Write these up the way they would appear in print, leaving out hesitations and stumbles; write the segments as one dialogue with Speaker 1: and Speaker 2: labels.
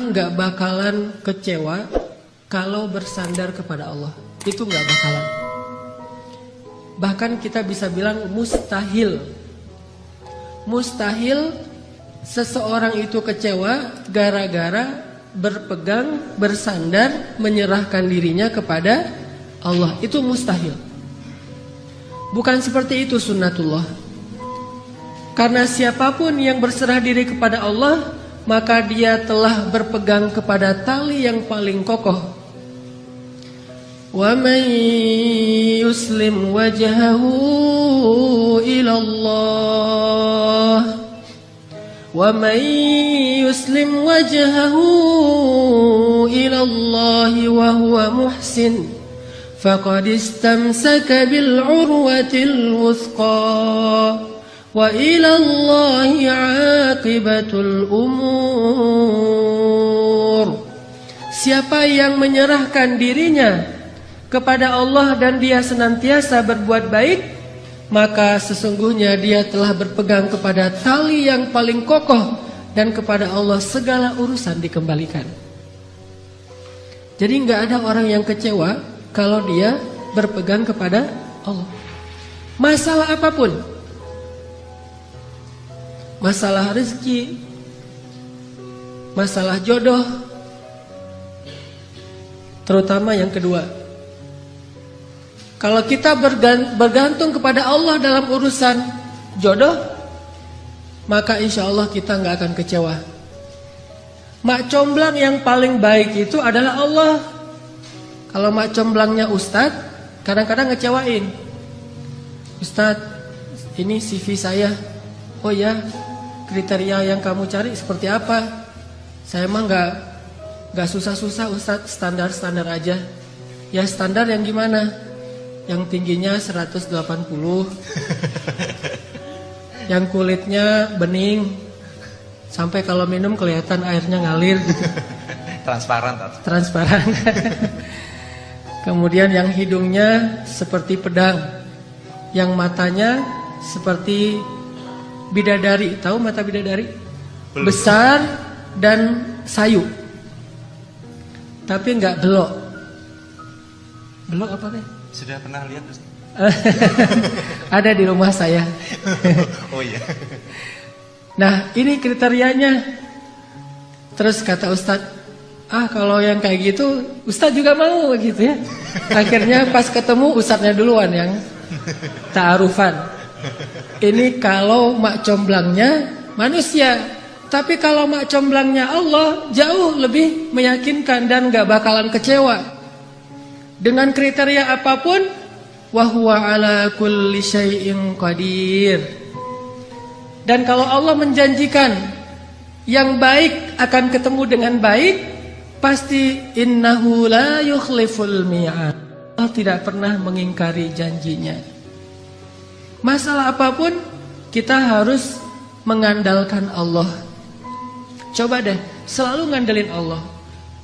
Speaker 1: nggak bakalan kecewa kalau bersandar kepada Allah. Itu nggak bakalan. Bahkan kita bisa bilang mustahil. Mustahil seseorang itu kecewa gara-gara berpegang, bersandar, menyerahkan dirinya kepada Allah. Itu mustahil. Bukan seperti itu sunnatullah. Karena siapapun yang berserah diri kepada Allah, maka dia telah berpegang kepada tali yang paling kokoh. Wa man yuslim wajhahu ila Allah, wa man yuslim wajhahu ila Allah wa huwa muhsin faqad istamsaka bil urwatil wuthqa wa ila Allahi aqibatul umur. Siapa yang menyerahkan dirinya kepada Allah dan dia senantiasa berbuat baik, maka sesungguhnya dia telah berpegang kepada tali yang paling kokoh, dan kepada Allah segala urusan dikembalikan. Jadi nggak ada orang yang kecewa kalau dia berpegang kepada Allah. Masalah apapun, masalah rezeki, masalah jodoh, terutama yang kedua. Kalau kita bergantung kepada Allah dalam urusan jodoh, maka insya Allah kita nggak akan kecewa. Mak comblang yang paling baik itu adalah Allah. Kalau mak comblangnya ustadz, kadang-kadang ngecewain. Ustadz, ini CV saya. Oh ya, kriteria yang kamu cari seperti apa? Saya mah nggak susah-susah ustadz, standar-standar aja. Ya standar yang gimana? Yang tingginya 180, yang kulitnya bening, sampai kalau minum kelihatan airnya ngalir gitu. Transparan. Kemudian yang hidungnya seperti pedang, yang matanya seperti bidadari. Tahu mata bidadari? Belum. Besar dan sayu, tapi nggak belok. Belok apa deh?
Speaker 2: Sudah pernah lihat Ustaz?
Speaker 1: Ada di rumah saya.
Speaker 2: Oh iya.
Speaker 1: Nah ini kriterianya. Terus kata Ustadz, kalau yang kayak gitu Ustadz juga mau gitu ya. Akhirnya pas ketemu Ustadznya duluan yang ta'arufan. Ini kalau mak comblangnya manusia. Tapi kalau mak comblangnya Allah, jauh lebih meyakinkan dan gak bakalan kecewa. Dengan kriteria apapun, wa huwa ala kulli syai'in qadir. Dan kalau Allah menjanjikan yang baik akan ketemu dengan baik, pasti innahu la yukhliful mi'ad. Allah tidak pernah mengingkari janjinya. Masalah apapun kita harus mengandalkan Allah. Coba deh selalu ngandelin Allah.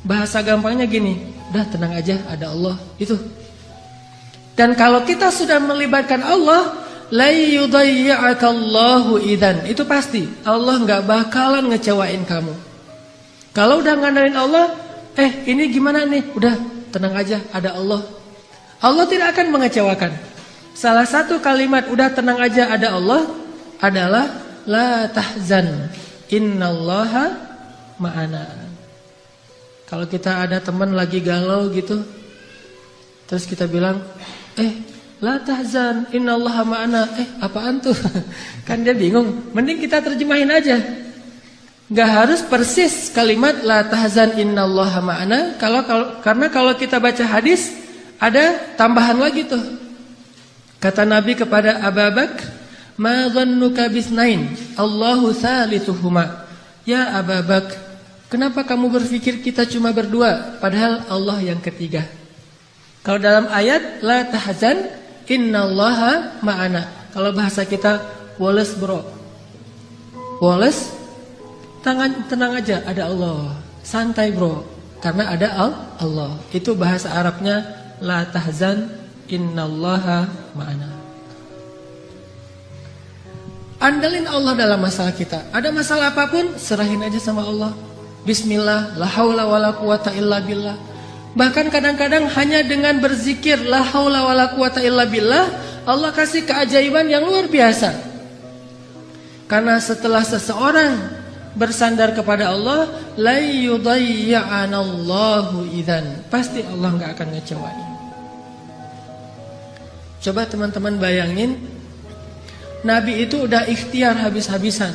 Speaker 1: Bahasa gampangnya gini, udah tenang aja, ada Allah itu. Dan kalau kita sudah melibatkan Allah, la yudayya'akallahu idzan, itu pasti Allah nggak bakalan ngecewain kamu. Kalau udah ngandelin Allah, ini gimana nih? Udah tenang aja, ada Allah. Allah tidak akan mengecewakan. Salah satu kalimat udah tenang aja ada Allah adalah la tahzan, innallaha ma'ana. Kalau kita ada teman lagi galau gitu, terus kita bilang, la tahzan, innallaha ma'ana. Apaan tuh? Kan dia bingung. Mending kita terjemahin aja. Gak harus persis kalimat la tahzan, innallaha ma'ana. Karena kalau kita baca hadis, ada tambahan lagi tuh. Kata Nabi kepada Abu Bakar, ma dhannuka bisnain, Allahu thalithuhuma. Ya Abu Bakar, kenapa kamu berpikir kita cuma berdua, padahal Allah yang ketiga? Kalau dalam ayat la tahzan innallaha ma'ana. Kalau bahasa kita woles bro. Woles, tenang aja ada Allah. Santai bro, karena ada Allah. Itu bahasa Arabnya la tahzan innallaha ma'ana. Andalin Allah dalam masalah kita. Ada masalah apapun, serahin aja sama Allah. Bismillah, la haula wala quwata illa billah. Bahkan kadang-kadang hanya dengan berzikir la haula wala quwata illa billah, Allah kasih keajaiban yang luar biasa. Karena setelah seseorang bersandar kepada Allah, la yudayya'anallahu idzan, pasti Allah enggak akan ngecewain. Coba teman-teman bayangin, Nabi itu udah ikhtiar habis-habisan.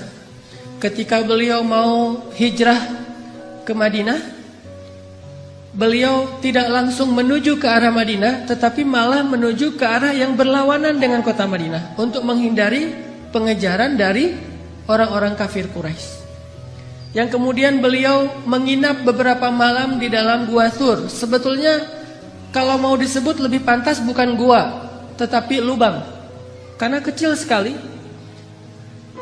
Speaker 1: Ketika beliau mau hijrah ke Madinah, beliau tidak langsung menuju ke arah Madinah, tetapi malah menuju ke arah yang berlawanan dengan kota Madinah untuk menghindari pengejaran dari orang-orang kafir Quraisy. Yang kemudian beliau menginap beberapa malam di dalam Gua Thur. Sebetulnya kalau mau disebut lebih pantas bukan gua, tetapi lubang, karena kecil sekali.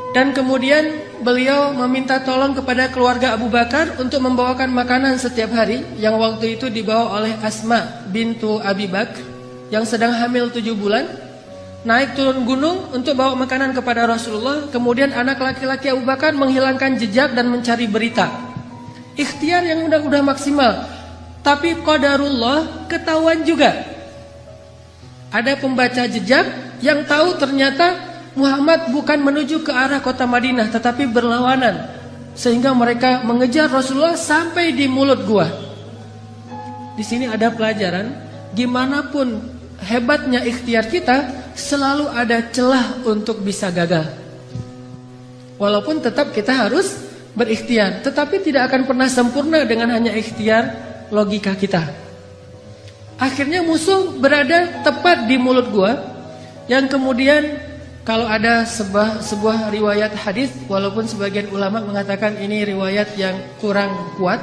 Speaker 1: Dan kemudian beliau meminta tolong kepada keluarga Abu Bakar untuk membawakan makanan setiap hari, yang waktu itu dibawa oleh Asma bintu Abi Bakr yang sedang hamil 7 bulan. Naik turun gunung untuk bawa makanan kepada Rasulullah. Kemudian anak laki-laki Abu Bakar menghilangkan jejak dan mencari berita. Ikhtiar yang udah maksimal. Tapi qadarullah, ketahuan juga. Ada pembaca jejak yang tahu ternyata Muhammad bukan menuju ke arah kota Madinah, tetapi berlawanan. Sehingga mereka mengejar Rasulullah sampai di mulut gua. Di sini ada pelajaran, gimana pun hebatnya ikhtiar kita, selalu ada celah untuk bisa gagal. Walaupun tetap kita harus berikhtiar, tetapi tidak akan pernah sempurna dengan hanya ikhtiar logika kita. Akhirnya musuh berada tepat di mulut gua, yang kemudian kalau ada sebuah riwayat hadis, walaupun sebagian ulama mengatakan ini riwayat yang kurang kuat,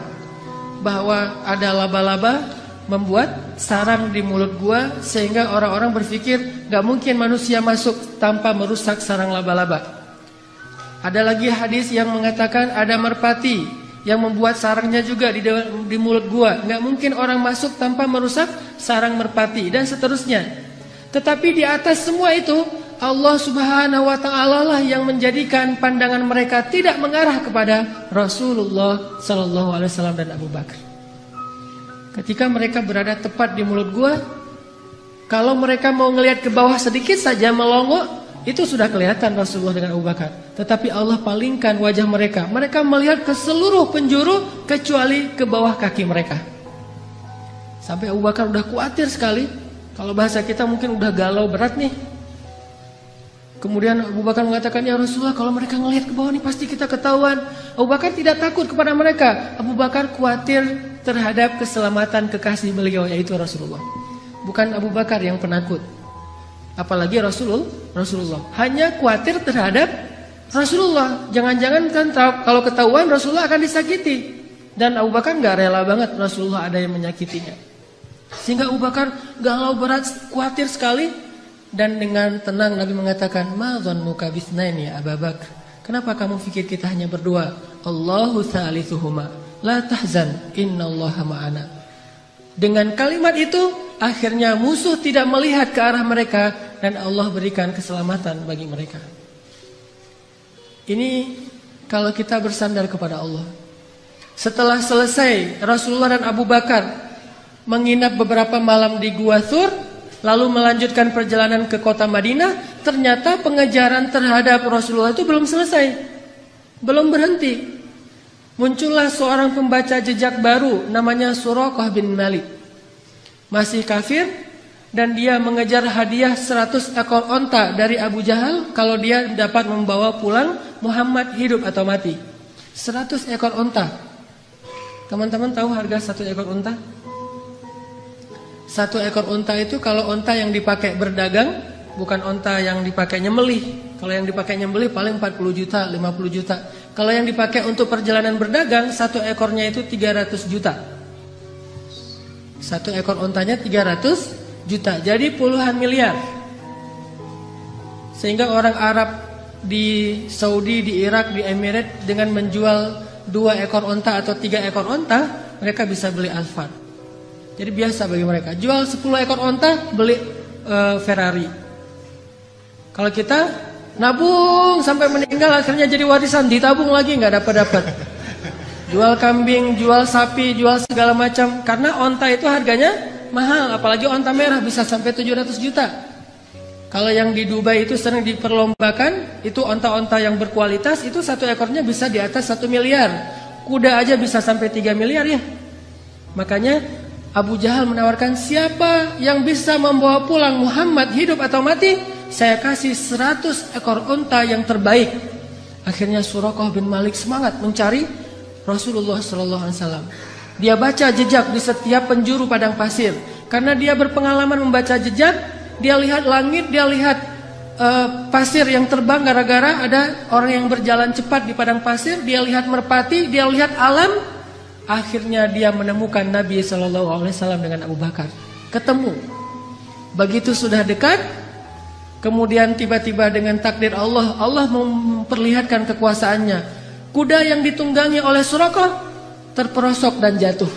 Speaker 1: bahwa ada laba-laba membuat sarang di mulut gua, sehingga orang-orang berpikir gak mungkin manusia masuk tanpa merusak sarang laba-laba. Ada lagi hadis yang mengatakan ada merpati yang membuat sarangnya juga di mulut gua, gak mungkin orang masuk tanpa merusak sarang merpati, dan seterusnya. Tetapi di atas semua itu, Allah Subhanahu wa ta'ala lah yang menjadikan pandangan mereka tidak mengarah kepada Rasulullah sallallahu alaihi wasallam dan Abu Bakar. Ketika mereka berada tepat di mulut gua, kalau mereka mau ngelihat ke bawah sedikit saja melongo, itu sudah kelihatan Rasulullah dengan Abu Bakar. Tetapi Allah palingkan wajah mereka. Mereka melihat ke seluruh penjuru kecuali ke bawah kaki mereka. Sampai Abu Bakar udah khawatir sekali. Kalau bahasa kita mungkin udah galau berat nih. Kemudian Abu Bakar mengatakan, ya Rasulullah, kalau mereka ngelihat ke bawah nih pasti kita ketahuan. Abu Bakar tidak takut kepada mereka. Abu Bakar khawatir terhadap keselamatan kekasih beliau, yaitu Rasulullah. Bukan Abu Bakar yang penakut, apalagi Rasulullah. Hanya khawatir terhadap Rasulullah. Jangan-jangan kan kalau ketahuan Rasulullah akan disakiti. Dan Abu Bakar gak rela banget Rasulullah ada yang menyakitinya. Sehingga Abu Bakar galau berat, khawatir sekali. Dan dengan tenang Nabi mengatakan, ma dhannuka bisnaini ya Abu Bakar, kenapa kamu pikir kita hanya berdua? Allahu thalithuhuma, la tahzan, innallaha ma'ana. Dengan kalimat itu, akhirnya musuh tidak melihat ke arah mereka, dan Allah berikan keselamatan bagi mereka. Ini kalau kita bersandar kepada Allah. Setelah selesai Rasulullah dan Abu Bakar menginap beberapa malam di Gua Thur, lalu melanjutkan perjalanan ke kota Madinah, ternyata pengejaran terhadap Rasulullah itu belum selesai, belum berhenti. Muncullah seorang pembaca jejak baru, namanya Suraqah bin Malik. Masih kafir, dan dia mengejar hadiah 100 ekor onta dari Abu Jahal kalau dia dapat membawa pulang Muhammad hidup atau mati. 100 ekor onta. Teman-teman tahu harga 1 ekor onta? 1 ekor unta itu kalau unta yang dipakai berdagang, bukan unta yang dipakai nyembelih. Kalau yang dipakai nyembelih paling 40 juta, 50 juta. Kalau yang dipakai untuk perjalanan berdagang, 1 ekornya itu 300 juta. 1 ekor untanya 300 juta. Jadi puluhan miliar. Sehingga orang Arab di Saudi, di Irak, di Emirat dengan menjual 2 ekor unta atau 3 ekor unta, mereka bisa beli Alphard. Jadi biasa bagi mereka. Jual 10 ekor onta, beli Ferrari. Kalau kita nabung sampai meninggal, akhirnya jadi warisan, ditabung lagi nggak dapat. jual kambing, jual sapi, jual segala macam. Karena onta itu harganya mahal, apalagi onta merah bisa sampai 700 juta. Kalau yang di Dubai itu sering diperlombakan, itu onta-onta yang berkualitas, itu satu ekornya bisa di atas 1 miliar. Kuda aja bisa sampai 3 miliar ya. Makanya Abu Jahal menawarkan, siapa yang bisa membawa pulang Muhammad hidup atau mati, saya kasih 100 ekor onta yang terbaik. Akhirnya Suraqah bin Malik semangat mencari Rasulullah SAW. Dia baca jejak di setiap penjuru padang pasir. Karena dia berpengalaman membaca jejak, dia lihat langit, dia lihat pasir yang terbang gara-gara ada orang yang berjalan cepat di padang pasir. Dia lihat merpati, dia lihat alam. Akhirnya dia menemukan Nabi SAW dengan Abu Bakar. Ketemu. Begitu sudah dekat, kemudian tiba-tiba dengan takdir Allah, Allah memperlihatkan kekuasaannya. Kuda yang ditunggangi oleh Suraqah terperosok dan jatuh.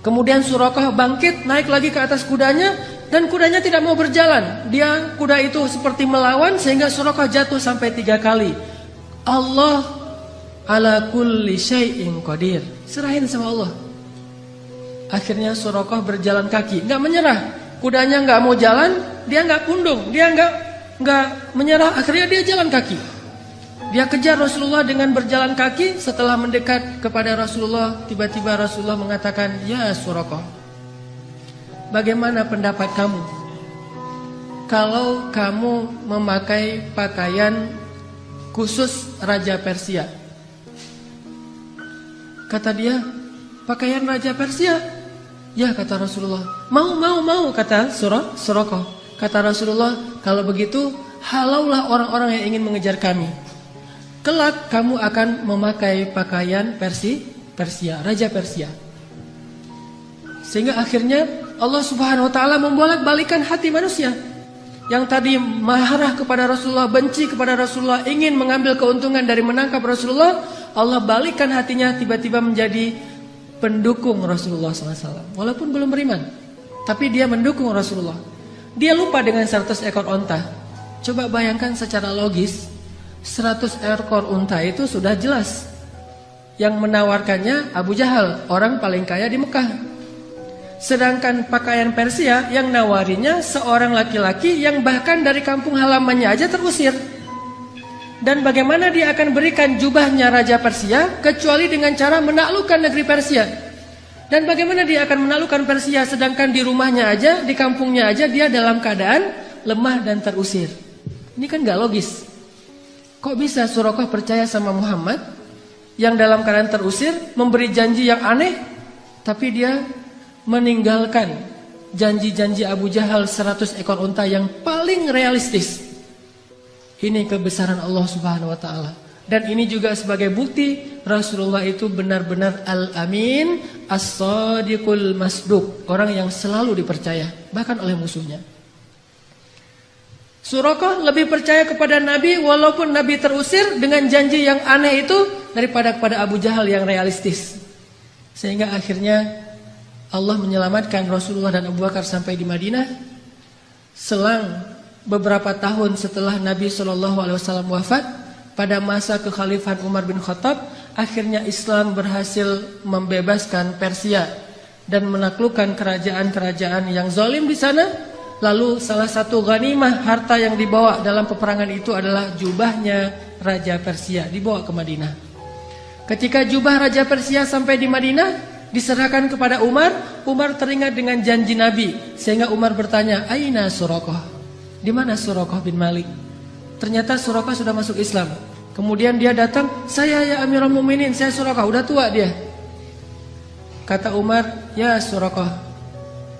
Speaker 1: Kemudian Suraqah bangkit, naik lagi ke atas kudanya, dan kudanya tidak mau berjalan. Kuda itu seperti melawan sehingga Suraqah jatuh sampai 3 kali. Allah ala kulli syai'in qadir. Serahin sama Allah. Akhirnya Suraqah berjalan kaki, nggak menyerah. Kudanya nggak mau jalan, dia nggak pundung, dia nggak menyerah. Akhirnya dia jalan kaki. Dia kejar Rasulullah dengan berjalan kaki. Setelah mendekat kepada Rasulullah, tiba-tiba Rasulullah mengatakan, ya Suraqah, bagaimana pendapat kamu kalau kamu memakai pakaian khusus Raja Persia? Kata dia, pakaian Raja Persia? Ya, kata Rasulullah. Mau, kata Suraqah. Kata Rasulullah, kalau begitu halaulah orang-orang yang ingin mengejar kami. Kelak kamu akan memakai pakaian Persia, Raja Persia. Sehingga akhirnya Allah Subhanahu wa taala membolak-balikan hati manusia. Yang tadi marah kepada Rasulullah, benci kepada Rasulullah, ingin mengambil keuntungan dari menangkap Rasulullah, Allah balikkan hatinya tiba-tiba menjadi pendukung Rasulullah SAW. Walaupun belum beriman, tapi dia mendukung Rasulullah. Dia lupa dengan 100 ekor onta. Coba bayangkan secara logis, 100 ekor unta itu sudah jelas. Yang menawarkannya Abu Jahal, orang paling kaya di Mekah. Sedangkan pakaian Persia yang nawarinya seorang laki-laki yang bahkan dari kampung halamannya aja terusir. Dan bagaimana dia akan berikan jubahnya Raja Persia kecuali dengan cara menaklukkan negeri Persia. Dan bagaimana dia akan menaklukkan Persia sedangkan di rumahnya aja, di kampungnya aja dia dalam keadaan lemah dan terusir. Ini kan gak logis. Kok bisa Suraqah percaya sama Muhammad yang dalam keadaan terusir, memberi janji yang aneh, tapi dia meninggalkan janji-janji Abu Jahal 100 ekor unta yang paling realistis. Ini kebesaran Allah Subhanahu wa taala. Dan ini juga sebagai bukti Rasulullah itu benar-benar al-amin, as-sadiqul masduq, orang yang selalu dipercaya bahkan oleh musuhnya. Suraqah lebih percaya kepada Nabi walaupun Nabi terusir dengan janji yang aneh itu daripada kepada Abu Jahal yang realistis. Sehingga akhirnya Allah menyelamatkan Rasulullah dan Abu Bakar sampai di Madinah. Selang beberapa tahun setelah Nabi SAW wafat, pada masa kekhalifahan Umar bin Khattab, akhirnya Islam berhasil membebaskan Persia dan menaklukkan kerajaan-kerajaan yang zalim di sana. Lalu salah satu ghanimah harta yang dibawa dalam peperangan itu adalah jubahnya Raja Persia, dibawa ke Madinah. Ketika jubah Raja Persia sampai di Madinah, diserahkan kepada Umar. Umar teringat dengan janji Nabi, sehingga Umar bertanya, Aina Suraqah? Di mana Suraqah bin Malik? Ternyata Suraqah sudah masuk Islam. Kemudian dia datang, saya ya Amirul Mukminin, saya Suraqah, udah tua dia. Kata Umar, ya Suraqah,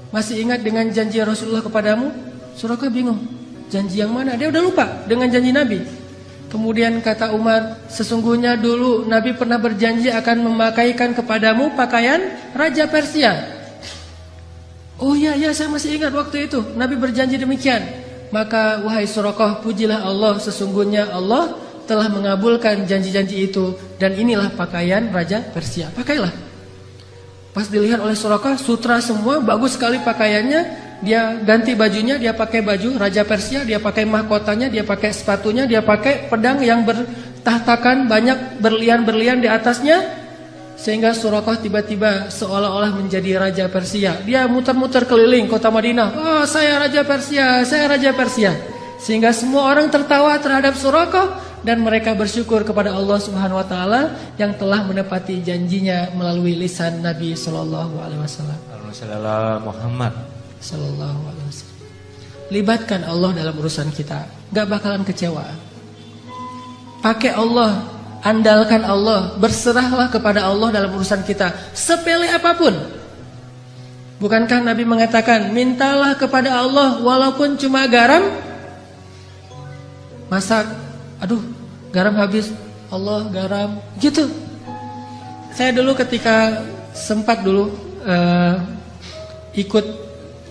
Speaker 1: masih ingat dengan janji Rasulullah kepadamu? Suraqah bingung, janji yang mana? Dia udah lupa dengan janji Nabi. Kemudian kata Umar, sesungguhnya dulu Nabi pernah berjanji akan memakaikan kepadamu pakaian Raja Persia. Oh ya, saya masih ingat waktu itu Nabi berjanji demikian. Maka wahai Suraqah, pujilah Allah, sesungguhnya Allah telah mengabulkan janji-janji itu. Dan inilah pakaian Raja Persia, pakailah. Pas dilihat oleh Suraqah, sutra semua, bagus sekali pakaiannya. Dia ganti bajunya, dia pakai baju Raja Persia, dia pakai mahkotanya, dia pakai sepatunya, dia pakai pedang yang bertahtakan banyak berlian-berlian di atasnya. Sehingga Suraqah tiba-tiba seolah-olah menjadi raja Persia. Dia muter-muter keliling kota Madinah. Oh, saya raja Persia, saya raja Persia. Sehingga semua orang tertawa terhadap Suraqah dan mereka bersyukur kepada Allah Subhanahu wa taala yang telah menepati janjinya melalui lisan Nabi sallallahu alaihi wasallam.
Speaker 2: Muhammad
Speaker 1: sallallahu alaihi wasallam. Libatkan Allah dalam urusan kita, enggak bakalan kecewa. Pakai Allah, andalkan Allah, berserahlah kepada Allah dalam urusan kita, sepele apapun. Bukankah Nabi mengatakan, mintalah kepada Allah walaupun cuma garam? Masak, aduh, garam habis, Allah garam, gitu. Saya dulu ketika sempat dulu ikut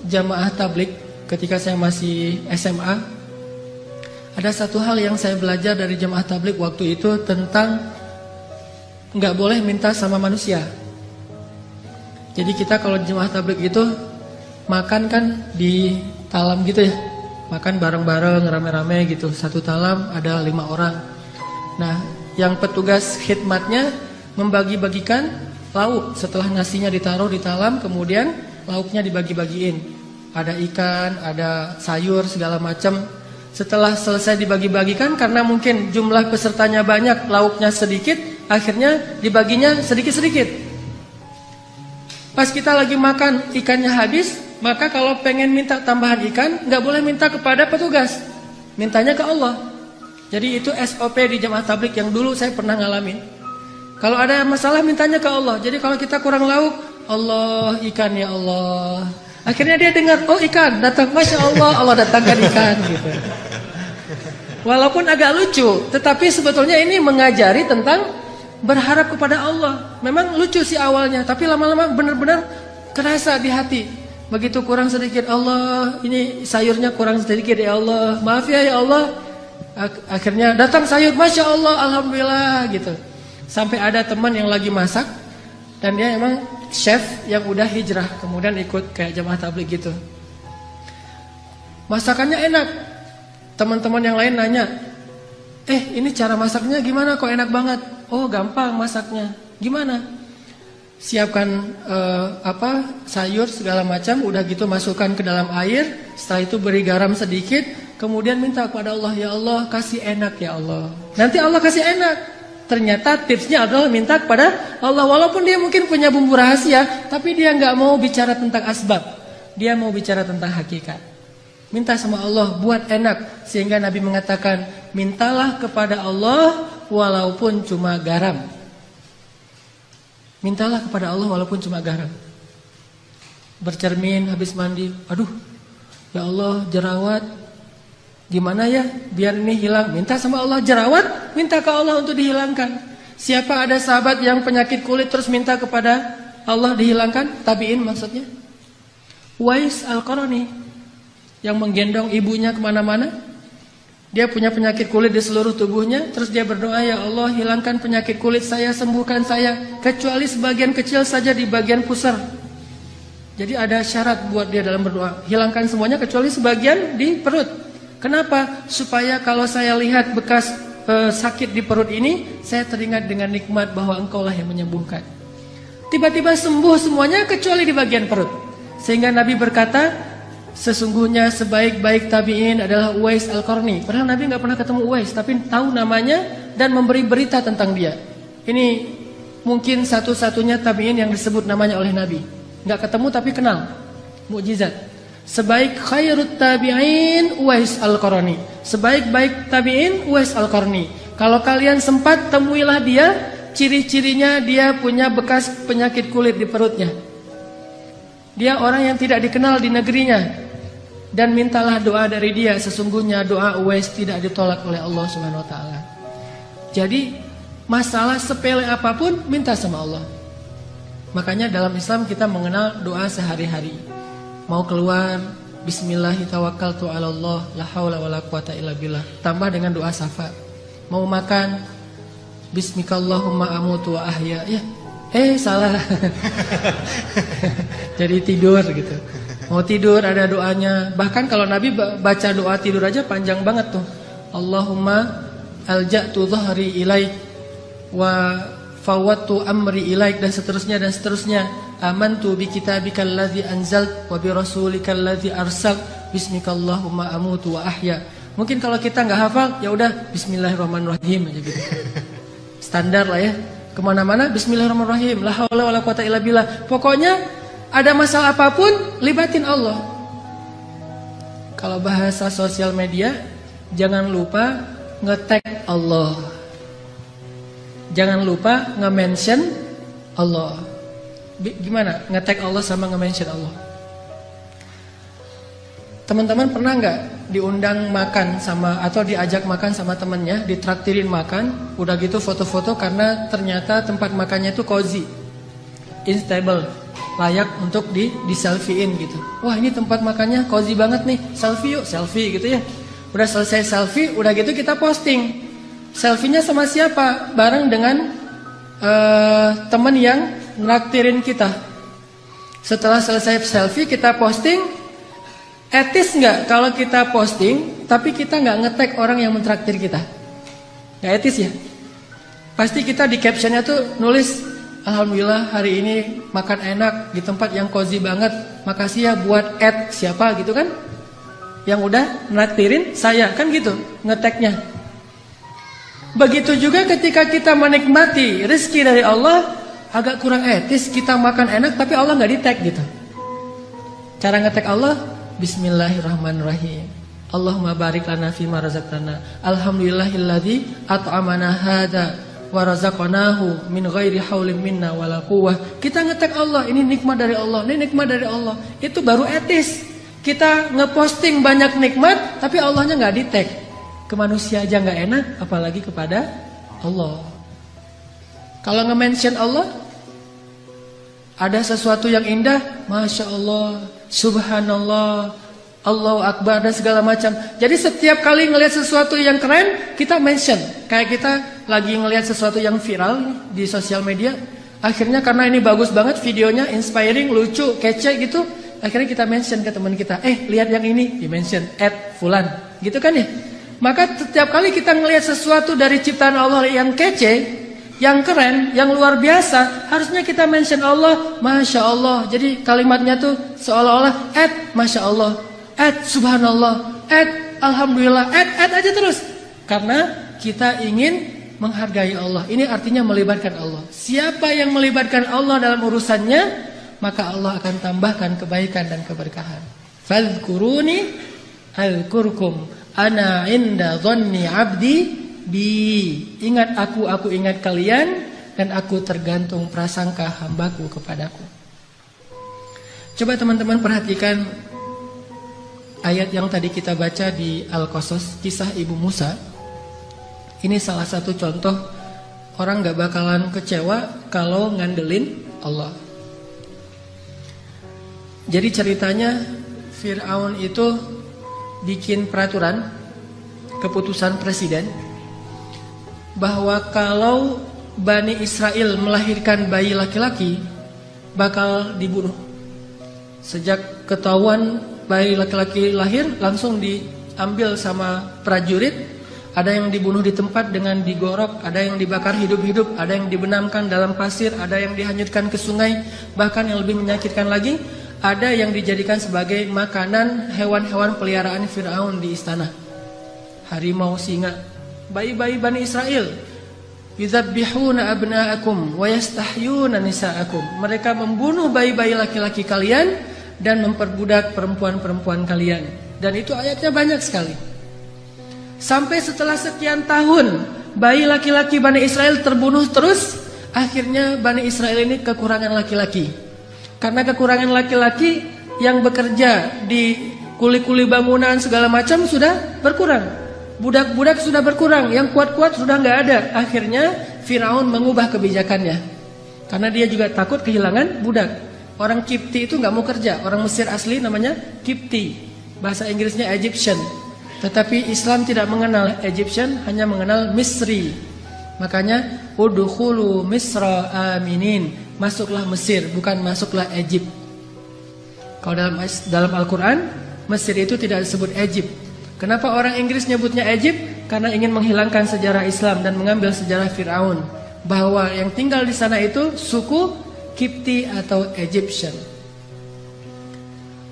Speaker 1: jamaah tablik ketika saya masih SMA. Ada satu hal yang saya belajar dari jemaah tabligh waktu itu tentang nggak boleh minta sama manusia. Jadi kita kalau jemaah tabligh itu makan kan di talam gitu ya, makan bareng-bareng rame-rame gitu. Satu talam ada 5 orang. Nah, yang petugas khidmatnya membagi-bagikan lauk setelah nasinya ditaruh di talam, kemudian lauknya dibagi-bagiin. Ada ikan, ada sayur segala macam. Setelah selesai dibagi-bagikan, karena mungkin jumlah pesertanya banyak, lauknya sedikit, akhirnya dibaginya sedikit-sedikit. Pas kita lagi makan, ikannya habis, maka kalau pengen minta tambahan ikan, nggak boleh minta kepada petugas, mintanya ke Allah. Jadi itu SOP di jemaah tabligh yang dulu saya pernah ngalamin. Kalau ada masalah mintanya ke Allah. Jadi kalau kita kurang lauk, Allah, ikan ya Allah. Akhirnya dia dengar, oh ikan datang, Masya Allah, Allah datangkan ikan gitu. Walaupun agak lucu, tetapi sebetulnya ini mengajari tentang berharap kepada Allah. Memang lucu sih awalnya, tapi lama-lama benar-benar kerasa di hati. Begitu kurang sedikit, Allah, ini sayurnya kurang sedikit ya Allah, maaf ya Allah. Akhirnya datang sayur, Masya Allah, Alhamdulillah gitu. Sampai ada teman yang lagi masak, dan dia emang chef yang udah hijrah, kemudian ikut kayak jamaah tabligh gitu. Masakannya enak. Teman-teman yang lain nanya, ini cara masaknya gimana kok enak banget? Oh gampang masaknya. Gimana? Siapkan sayur segala macam, udah gitu masukkan ke dalam air. Setelah itu beri garam sedikit, kemudian minta kepada Allah, ya Allah kasih enak ya Allah. Nanti Allah kasih enak. Ternyata tipsnya adalah minta kepada Allah. Walaupun dia mungkin punya bumbu rahasia, tapi dia nggak mau bicara tentang asbab. Dia mau bicara tentang hakikat. Minta sama Allah buat enak. Sehingga Nabi mengatakan, mintalah kepada Allah walaupun cuma garam. Mintalah kepada Allah walaupun cuma garam. Bercermin habis mandi, aduh ya Allah jerawat, gimana ya biar ini hilang. Minta sama Allah jerawat, minta ke Allah untuk dihilangkan. Siapa ada sahabat yang penyakit kulit terus minta kepada Allah dihilangkan? Tabi'in maksudnya. Uwais Al-Qarani yang menggendong ibunya kemana-mana. Dia punya penyakit kulit di seluruh tubuhnya, terus dia berdoa, ya Allah hilangkan penyakit kulit saya, sembuhkan saya, kecuali sebagian kecil saja di bagian pusar. Jadi ada syarat buat dia dalam berdoa, hilangkan semuanya kecuali sebagian di perut. Kenapa? Supaya kalau saya lihat bekas sakit di perut ini, saya teringat dengan nikmat bahwa Engkaulah yang menyembuhkan. Tiba-tiba sembuh semuanya kecuali di bagian perut. Sehingga Nabi berkata, sesungguhnya sebaik-baik tabi'in adalah Uwais Al-Qarni. Padahal Nabi nggak pernah ketemu Uwais, tapi tahu namanya dan memberi berita tentang dia. Ini mungkin satu-satunya tabi'in yang disebut namanya oleh Nabi. Nggak ketemu tapi kenal. Mukjizat. Sebaik khairut tabi'in Uwais Al-Qarni. Sebaik-baik tabi'in Uwais Al-Qarni. Kalau kalian sempat temuilah dia, ciri-cirinya dia punya bekas penyakit kulit di perutnya. Dia orang yang tidak dikenal di negerinya. Dan mintalah doa dari dia. Sesungguhnya doa Uwais tidak ditolak oleh Allah Subhanahu wa taala. Jadi masalah sepele apapun minta sama Allah. Makanya dalam Islam kita mengenal doa sehari-hari. Mau keluar, bismillahirrahmanirrahim, 'alallah, la haula wala quwata illa billah. Tambah dengan doa syafa. Mau makan, bismikallahumma amutu wa ahya. Ya, salah. Jadi tidur gitu. Mau tidur ada doanya. Bahkan kalau Nabi baca doa tidur aja panjang banget tuh. Allahumma alja'tu dhahri ilaik wa fawattu amri ilaik, dan seterusnya dan seterusnya. Amantu bi kitabikal ladzi anzalt wa bi rasulikal ladzi arsalt bismikallahumma amutu wa ahya. Mungkin kalau kita nggak hafal, ya udah bismillahirrahmanirrahim aja gitu. Standar lah ya. Kemana-mana bismillahirrahmanirrahim, la haula wala quwata illa billah. Pokoknya ada masalah apapun libatin Allah. Kalau bahasa sosial media, jangan lupa nge-tag Allah. Jangan lupa nge-mention Allah. Gimana? Nge-tag Allah sama nge-mention Allah. Teman-teman pernah nggak diundang makan sama atau diajak makan sama temennya, ditraktirin makan, udah gitu foto-foto karena ternyata tempat makannya itu cozy, instable, layak untuk di selfie-in gitu. Wah, ini tempat makannya cozy banget nih, selfie yuk, selfie gitu ya. Udah selesai selfie, udah gitu kita posting. Selfie-nya sama siapa? Bareng dengan teman yang nraktirin kita. Setelah selesai selfie kita posting. Etis nggak kalau kita posting tapi kita nggak nge-tag orang yang mentraktir kita? Nggak etis ya? Pasti kita di captionnya tuh nulis, alhamdulillah hari ini makan enak di tempat yang cozy banget. Makasih ya buat siapa gitu kan? Yang udah nraktirin saya, kan gitu nge-tagnya. Begitu juga ketika kita menikmati rezeki dari Allah, agak kurang etis kita makan enak tapi Allah nggak di-tag gitu. Cara nge-tag Allah, bismillahirrahmanirrahim. Allahumma barik lana fima razaqtana. Alhamdulillahilladzi at'amana hadza wa razaqnahu min ghairi haulin minna wala quwwah. Kita nge-tag Allah, ini nikmat dari Allah, ini nikmat dari Allah. Itu baru etis. Kita ngeposting banyak nikmat tapi Allahnya nggak di-tag. Ke manusia aja nggak enak, apalagi kepada Allah. Kalau nge-mention Allah, ada sesuatu yang indah, masya Allah, subhanallah, Allahu Akbar dan segala macam. Jadi setiap kali ngelihat sesuatu yang keren, kita mention. Kayak kita lagi ngelihat sesuatu yang viral di sosial media, akhirnya karena ini bagus banget videonya, inspiring, lucu, kece gitu, akhirnya kita mention ke teman kita, lihat yang ini, di mention @fulan, gitu kan ya. Maka setiap kali kita ngelihat sesuatu dari ciptaan Allah yang kece, yang keren, yang luar biasa, harusnya kita mention Allah, masya Allah. Jadi kalimatnya tuh seolah-olah masya Allah, subhanallah, alhamdulillah, aja terus. Karena kita ingin menghargai Allah. Ini artinya melibatkan Allah. Siapa yang melibatkan Allah dalam urusannya, maka Allah akan tambahkan kebaikan dan keberkahan. Fadhkuruni azkurkum. Ana inda dhanni abdi bi. Ingat aku ingat kalian, dan aku tergantung prasangka hambaku kepadaku. Coba teman-teman perhatikan ayat yang tadi kita baca di Al-Qasas, kisah Ibu Musa. Ini salah satu contoh orang gak bakalan kecewa kalau ngandelin Allah. Jadi ceritanya Fir'aun itu bikin peraturan, keputusan presiden, bahwa kalau Bani Israel melahirkan bayi laki-laki bakal dibunuh. Sejak ketahuan bayi laki-laki lahir, langsung diambil sama prajurit. Ada yang dibunuh di tempat dengan digorok, ada yang dibakar hidup-hidup, ada yang dibenamkan dalam pasir, ada yang dihanyutkan ke sungai. Bahkan yang lebih menyakitkan lagi, ada yang dijadikan sebagai makanan hewan-hewan peliharaan Fir'aun di istana. Harimau, singa, bayi-bayi Bani Israel. Yuzabbihuna abna'akum wa yastahyuna nisa'akum. Mereka membunuh bayi-bayi laki-laki kalian dan memperbudak perempuan-perempuan kalian. Dan itu ayatnya banyak sekali. Sampai setelah sekian tahun bayi laki-laki Bani Israel terbunuh terus, akhirnya Bani Israel ini kekurangan laki-laki. Karena kekurangan laki-laki yang bekerja di kuli-kuli bangunan segala macam sudah berkurang. Budak-budak sudah berkurang, yang kuat-kuat sudah nggak ada. Akhirnya Firaun mengubah kebijakannya. Karena dia juga takut kehilangan budak. Orang Kipti itu nggak mau kerja. Orang Mesir asli namanya Kipti. Bahasa Inggrisnya Egyptian. Tetapi Islam tidak mengenal Egyptian, hanya mengenal Misri. Makanya udkhulu Misra aminin. Masuklah Mesir, bukan masuklah Egypt. Kalau dalam Al-Quran, Mesir itu tidak disebut Egypt. Kenapa orang Inggris nyebutnya Egypt? Karena ingin menghilangkan sejarah Islam dan mengambil sejarah Fir'aun. bahwa yang tinggal di sana itu suku Kipti atau Egyptian.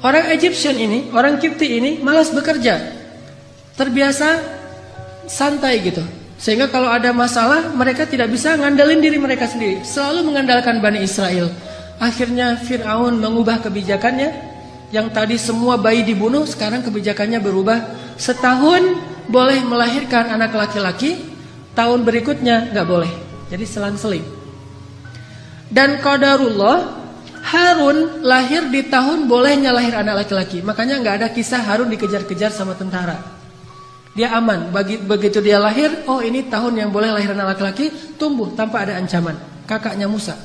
Speaker 1: Orang Egyptian ini, orang Kipti ini malas bekerja, terbiasa santai gitu. Sehingga kalau ada masalah mereka tidak bisa ngandelin diri mereka sendiri, selalu mengandalkan Bani Israel. Akhirnya Fir'aun mengubah kebijakannya, yang tadi semua bayi dibunuh, sekarang kebijakannya berubah. Setahun boleh melahirkan anak laki-laki, tahun berikutnya nggak boleh. Jadi selang-seling. Dan qadarullah, Harun lahir di tahun bolehnya lahir anak laki-laki. Makanya nggak ada kisah Harun dikejar-kejar sama tentara. Dia aman. Begitu dia lahir, oh ini tahun yang boleh lahir anak laki-laki, tumbuh tanpa ada ancaman. Kakaknya Musa.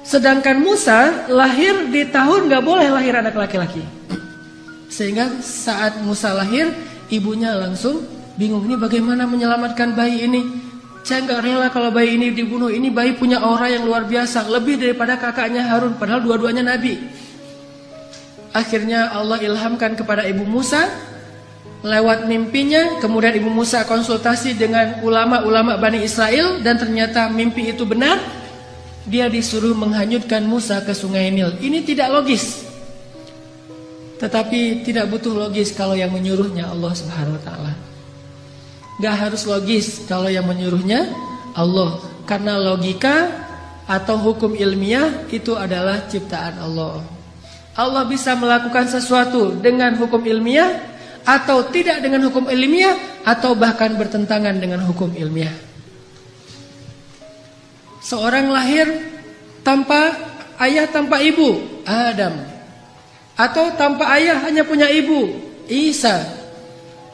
Speaker 1: Sedangkan Musa lahir di tahun nggak boleh lahir anak laki-laki. Sehingga saat Musa lahir, ibunya langsung bingung, ini bagaimana menyelamatkan bayi ini. Saya nggak rela kalau bayi ini dibunuh. Ini bayi punya aura yang luar biasa, lebih daripada kakaknya Harun, padahal dua-duanya nabi. Akhirnya Allah ilhamkan kepada ibu Musa lewat mimpinya. Kemudian ibu Musa konsultasi dengan ulama-ulama Bani Israel, dan ternyata mimpi itu benar. Dia disuruh menghanyutkan Musa ke sungai Nil. Ini tidak logis, tetapi tidak butuh logis kalau yang menyuruhnya Allah Subhanahu wa ta'ala. Gak harus logis kalau yang menyuruhnya Allah, karena logika atau hukum ilmiah itu adalah ciptaan Allah. Allah bisa melakukan sesuatu dengan hukum ilmiah, atau tidak dengan hukum ilmiah, atau bahkan bertentangan dengan hukum ilmiah. Seorang lahir tanpa ayah, tanpa ibu, Adam. Atau tanpa ayah, hanya punya ibu, Isa.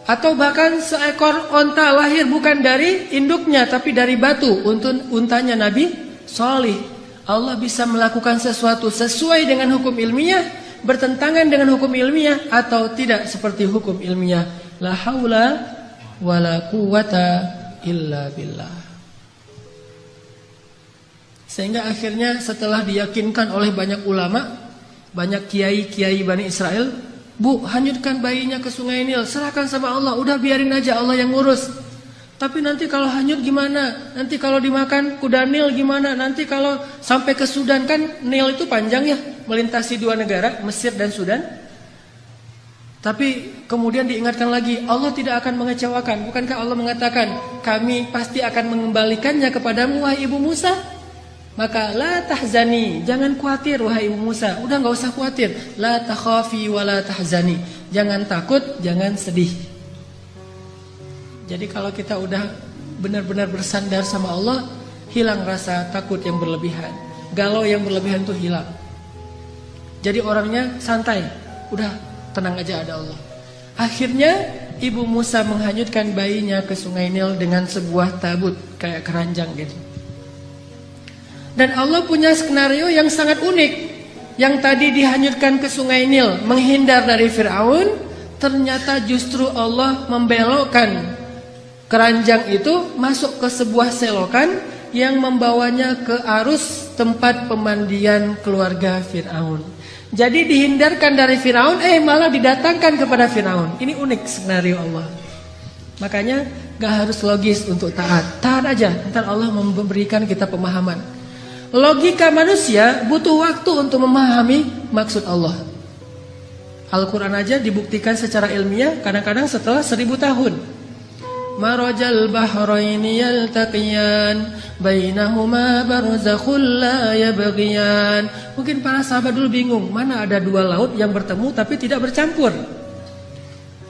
Speaker 1: Atau bahkan seekor onta lahir bukan dari induknya, tapi dari batu, untanya Nabi Shalih. Allah bisa melakukan sesuatu sesuai dengan hukum ilmiah, bertentangan dengan hukum ilmiah, atau tidak seperti hukum ilmiah. La haula wala quwata illa billah. Sehingga akhirnya setelah diyakinkan oleh banyak ulama, banyak kiai-kiai Bani Israel, Bu, hanyutkan bayinya ke sungai Nil, serahkan sama Allah, udah biarin aja Allah yang ngurus. Tapi nanti kalau hanyut gimana? Nanti kalau dimakan kuda Nil gimana? Nanti kalau sampai ke Sudan, kan Nil itu panjang ya, melintasi dua negara, Mesir dan Sudan. Tapi kemudian diingatkan lagi, Allah tidak akan mengecewakan. Bukankah Allah mengatakan, kami pasti akan mengembalikannya kepadamu, wahai ibu Musa? Maka la tahzani, jangan khawatir wahai ibu Musa. Udah gak usah khawatir. La takhafi wa la tahzani, jangan takut, jangan sedih. Jadi kalau kita udah benar-benar bersandar sama Allah, hilang rasa takut yang berlebihan, galau yang berlebihan itu hilang. Jadi orangnya santai, udah tenang aja, ada Allah. Akhirnya ibu Musa menghanyutkan bayinya ke sungai Nil dengan sebuah tabut kayak keranjang gitu. Dan Allah punya skenario yang sangat unik. Yang tadi dihanyutkan ke sungai Nil, menghindar dari Fir'aun, ternyata justru Allah membelokkan keranjang itu masuk ke sebuah selokan yang membawanya ke arus tempat pemandian keluarga Fir'aun. Jadi dihindarkan dari Fir'aun, malah didatangkan kepada Fir'aun. Ini unik skenario Allah. Makanya gak harus logis untuk taat. Taat aja, ntar Allah memberikan kita pemahaman. Logika manusia butuh waktu untuk memahami maksud Allah. Al-Quran aja dibuktikan secara ilmiah kadang-kadang setelah 1000 tahun. Marajal bahraini yaltaqiyan bainahuma barzakhul la yabghiyan. Mungkin para sahabat dulu bingung, mana ada dua laut yang bertemu tapi tidak bercampur.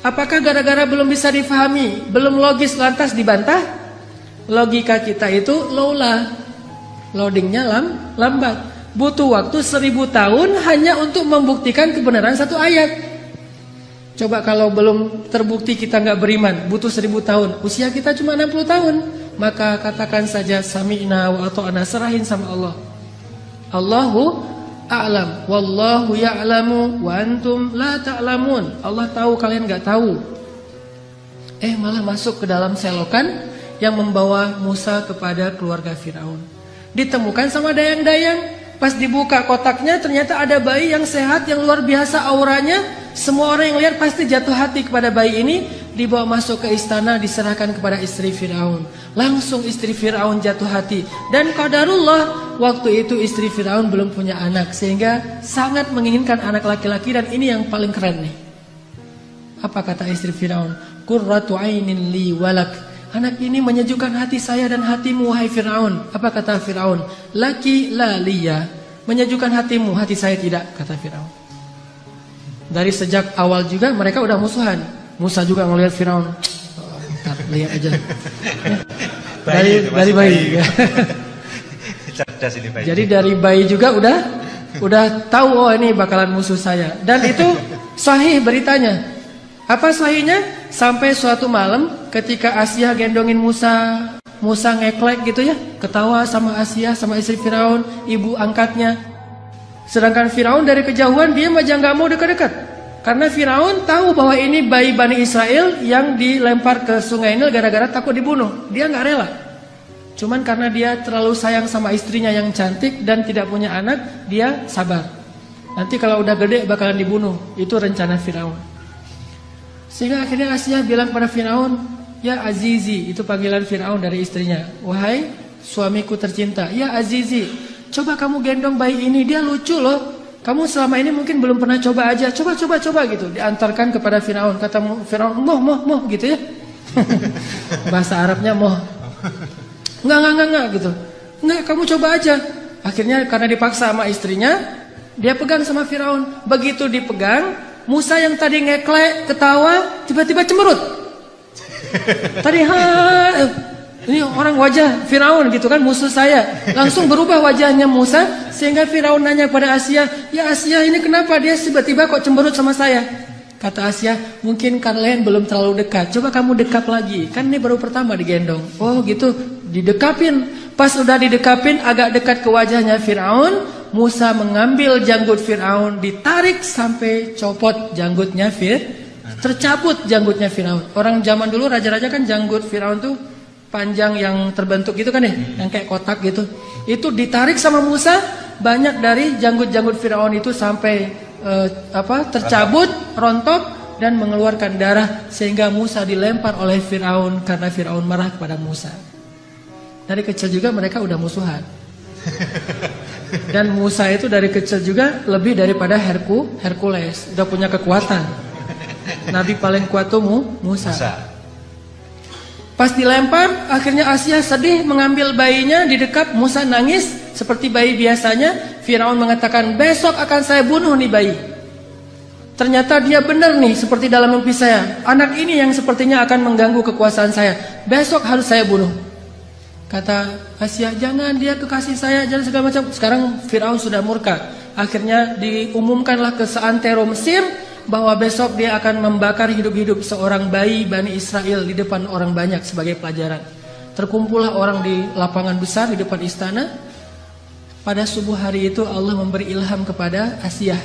Speaker 1: Apakah gara-gara belum bisa difahami, belum logis lantas dibantah? Logika kita itu loadingnya lambat. Butuh waktu 1000 tahun hanya untuk membuktikan kebenaran satu ayat. Coba kalau belum terbukti kita nggak beriman, butuh 1000 tahun. Usia kita cuma 60 tahun. Maka katakan saja sami'na wa ata'na, serahin sama Allah. Allahu a'lam, wallahu ya'lamu wa antum la ta'lamun. Allah tahu, kalian nggak tahu. Malah masuk ke dalam selokan yang membawa Musa kepada keluarga Fir'aun. Ditemukan sama dayang-dayang. Pas dibuka kotaknya ternyata ada bayi yang sehat, yang luar biasa auranya. Semua orang yang lihat pasti jatuh hati kepada bayi ini. dibawa masuk ke istana, diserahkan kepada istri Firaun. Langsung istri Firaun jatuh hati. Dan qadarullah, waktu itu istri Firaun belum punya anak, sehingga sangat menginginkan anak laki-laki. Dan ini yang paling keren nih. Apa kata istri Firaun? Qurratu ainin li walak. Anak ini menyejukkan hati saya dan hatimu, wahai Firaun. Apa kata Firaun? Laki la liya. Menyejukkan hatimu, hati saya tidak, kata Firaun. Dari sejak awal juga mereka udah musuhan. Musa juga ngelihat Firaun. Lihat aja. Dari bayi.
Speaker 3: Cerdas ini bayi.
Speaker 1: Jadi dari bayi juga udah tahu, oh ini bakalan musuh saya. Dan itu sahih beritanya. Apa sahihnya? Sampai suatu malam ketika Asia gendongin Musa ngeklek gitu ya, ketawa sama Asia, sama istri Firaun, ibu angkatnya. Sedangkan Firaun dari kejauhan dia aja nggak mau dekat-dekat. Karena Firaun tahu bahwa ini bayi Bani Israel yang dilempar ke sungai Nil gara-gara takut dibunuh. Dia nggak rela. Cuman karena dia terlalu sayang sama istrinya yang cantik dan tidak punya anak, dia sabar. Nanti kalau udah gede bakalan dibunuh. Itu rencana Firaun. Sehingga akhirnya Asia bilang pada Firaun, ya Azizi, itu panggilan Firaun dari istrinya. Wahai suamiku tercinta, ya Azizi, coba kamu gendong bayi ini, dia lucu loh. Kamu selama ini mungkin belum pernah coba aja, coba gitu. Diantarkan kepada Firaun. Kata Firaun, moh gitu ya. Bahasa Arabnya moh. Enggak gitu. Enggak, kamu coba aja. Akhirnya karena dipaksa sama istrinya, dia pegang sama Firaun. Begitu dipegang, Musa yang tadi ngeklek, ketawa, tiba-tiba cemberut. Tadi ini orang wajah Firaun gitu kan, musuh saya. Langsung berubah wajahnya Musa, sehingga Firaun nanya kepada Asia, ya Asia ini kenapa dia tiba-tiba kok cemberut sama saya? Kata Asia, mungkin kalian belum terlalu dekat. Coba kamu dekap lagi, kan ini baru pertama digendong. Oh gitu, didekapin. Pas udah didekapin agak dekat ke wajahnya Firaun, Musa mengambil janggut Firaun, ditarik sampai copot janggutnya tercabut janggutnya Firaun. Orang zaman dulu raja-raja kan janggut Firaun tuh panjang yang terbentuk gitu kan ya, yang kayak kotak gitu. Itu ditarik sama Musa, banyak dari janggut-janggut Firaun itu sampai tercabut, rontok dan mengeluarkan darah, sehingga Musa dilempar oleh Firaun karena Firaun marah kepada Musa. Dari kecil juga mereka udah musuhan. Dan Musa itu dari kecil juga lebih daripada Hercules, udah punya kekuatan. Nabi paling kuat tuh Musa. Pas dilempar, akhirnya Asia sedih mengambil bayinya, didekap, Musa nangis seperti bayi biasanya. Firaun mengatakan, besok akan saya bunuh nih bayi. Ternyata dia benar nih, seperti dalam mimpi saya. Anak ini yang sepertinya akan mengganggu kekuasaan saya. Besok harus saya bunuh. Kata Asia, jangan, dia kekasih saya, jangan segala macam. Sekarang Firaun sudah murka. Akhirnya diumumkanlah ke seantero Mesir bahwa besok dia akan membakar hidup-hidup seorang bayi Bani Israel di depan orang banyak sebagai pelajaran. Terkumpullah orang di lapangan besar di depan istana. Pada subuh hari itu Allah memberi ilham kepada Asia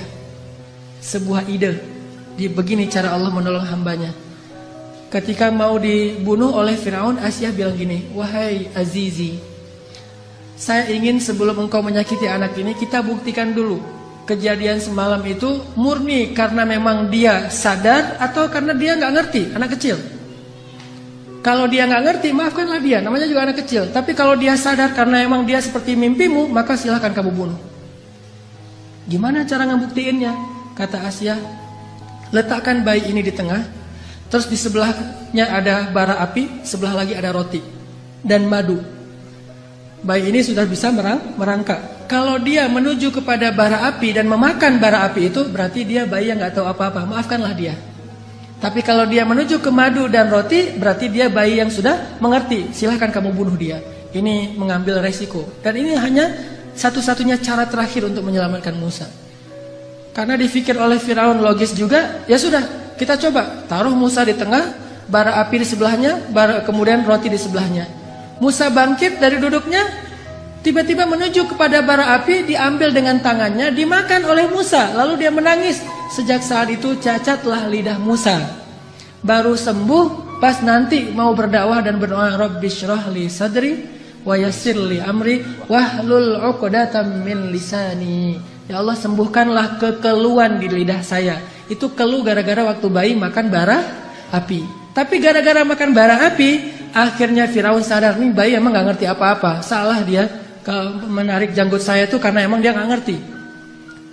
Speaker 1: sebuah ide. Begini cara Allah menolong hambanya. Ketika mau dibunuh oleh Firaun, Asia bilang gini, wahai Azizi, saya ingin sebelum engkau menyakiti anak ini, kita buktikan dulu kejadian semalam itu murni karena memang dia sadar atau karena dia nggak ngerti, anak kecil. Kalau dia nggak ngerti, maafkanlah dia, namanya juga anak kecil. Tapi kalau dia sadar karena memang dia seperti mimpimu, maka silahkan kamu bunuh. Gimana cara ngebuktiinnya? Kata Asia, letakkan bayi ini di tengah. Terus di sebelahnya ada bara api, sebelah lagi ada roti dan madu. Bayi ini sudah bisa merangkak. Kalau dia menuju kepada bara api dan memakan bara api itu, berarti dia bayi yang nggak tahu apa-apa. Maafkanlah dia. Tapi kalau dia menuju ke madu dan roti, berarti dia bayi yang sudah mengerti. Silahkan kamu bunuh dia. Ini mengambil resiko. Dan ini hanya satu-satunya cara terakhir untuk menyelamatkan Musa. Karena difikir oleh Firaun logis juga, ya sudah. Kita coba taruh Musa di tengah, bara api di sebelahnya, kemudian roti di sebelahnya. Musa bangkit dari duduknya, tiba-tiba menuju kepada bara api, diambil dengan tangannya, dimakan oleh Musa. Lalu dia menangis. Sejak saat itu cacatlah lidah Musa. Baru sembuh pas nanti mau berdakwah dan berdoa, Rabbi syrah li sadri wa yassir li amri wahlul 'uqdatam min lisani. Ya Allah, sembuhkanlah kekeluhan di lidah saya. Itu keluh gara-gara waktu bayi makan bara api. Tapi gara-gara makan bara api, akhirnya Firaun sadar, nih bayi emang gak ngerti apa-apa. Salah dia kalau menarik janggut saya tuh karena emang dia gak ngerti.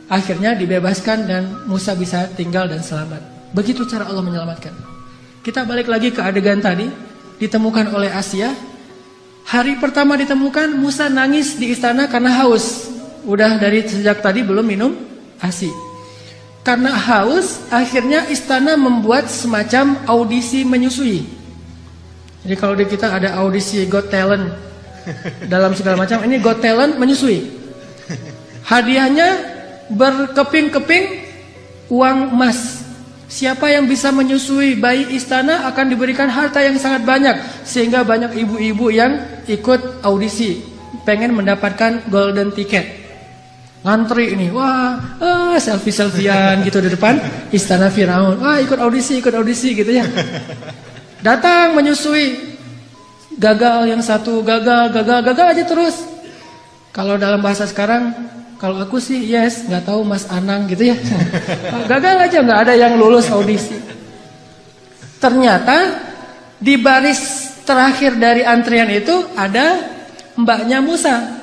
Speaker 1: Akhirnya dibebaskan dan Musa bisa tinggal dan selamat. Begitu cara Allah menyelamatkan. Kita balik lagi ke adegan tadi. Ditemukan oleh Asia. Hari pertama ditemukan, Musa nangis di istana karena haus. Udah dari sejak tadi belum minum ASI. Karena haus, akhirnya istana membuat semacam audisi menyusui. Jadi kalau di kita ada audisi Got Talent dalam segala macam, ini Got Talent menyusui. Hadiahnya berkeping-keping uang emas. Siapa yang bisa menyusui bayi istana akan diberikan harta yang sangat banyak. Sehingga banyak ibu-ibu yang ikut audisi, pengen mendapatkan golden ticket. Ngantri ini, wah, selfie-selfian gitu di depan istana Firaun. Wah, ikut audisi gitu ya. Datang menyusui, gagal yang satu, gagal aja terus. Kalau dalam bahasa sekarang, kalau aku sih yes, nggak tahu Mas Anang gitu ya. Gagal aja, nggak ada yang lulus audisi. Ternyata di baris terakhir dari antrian itu ada mbaknya Musa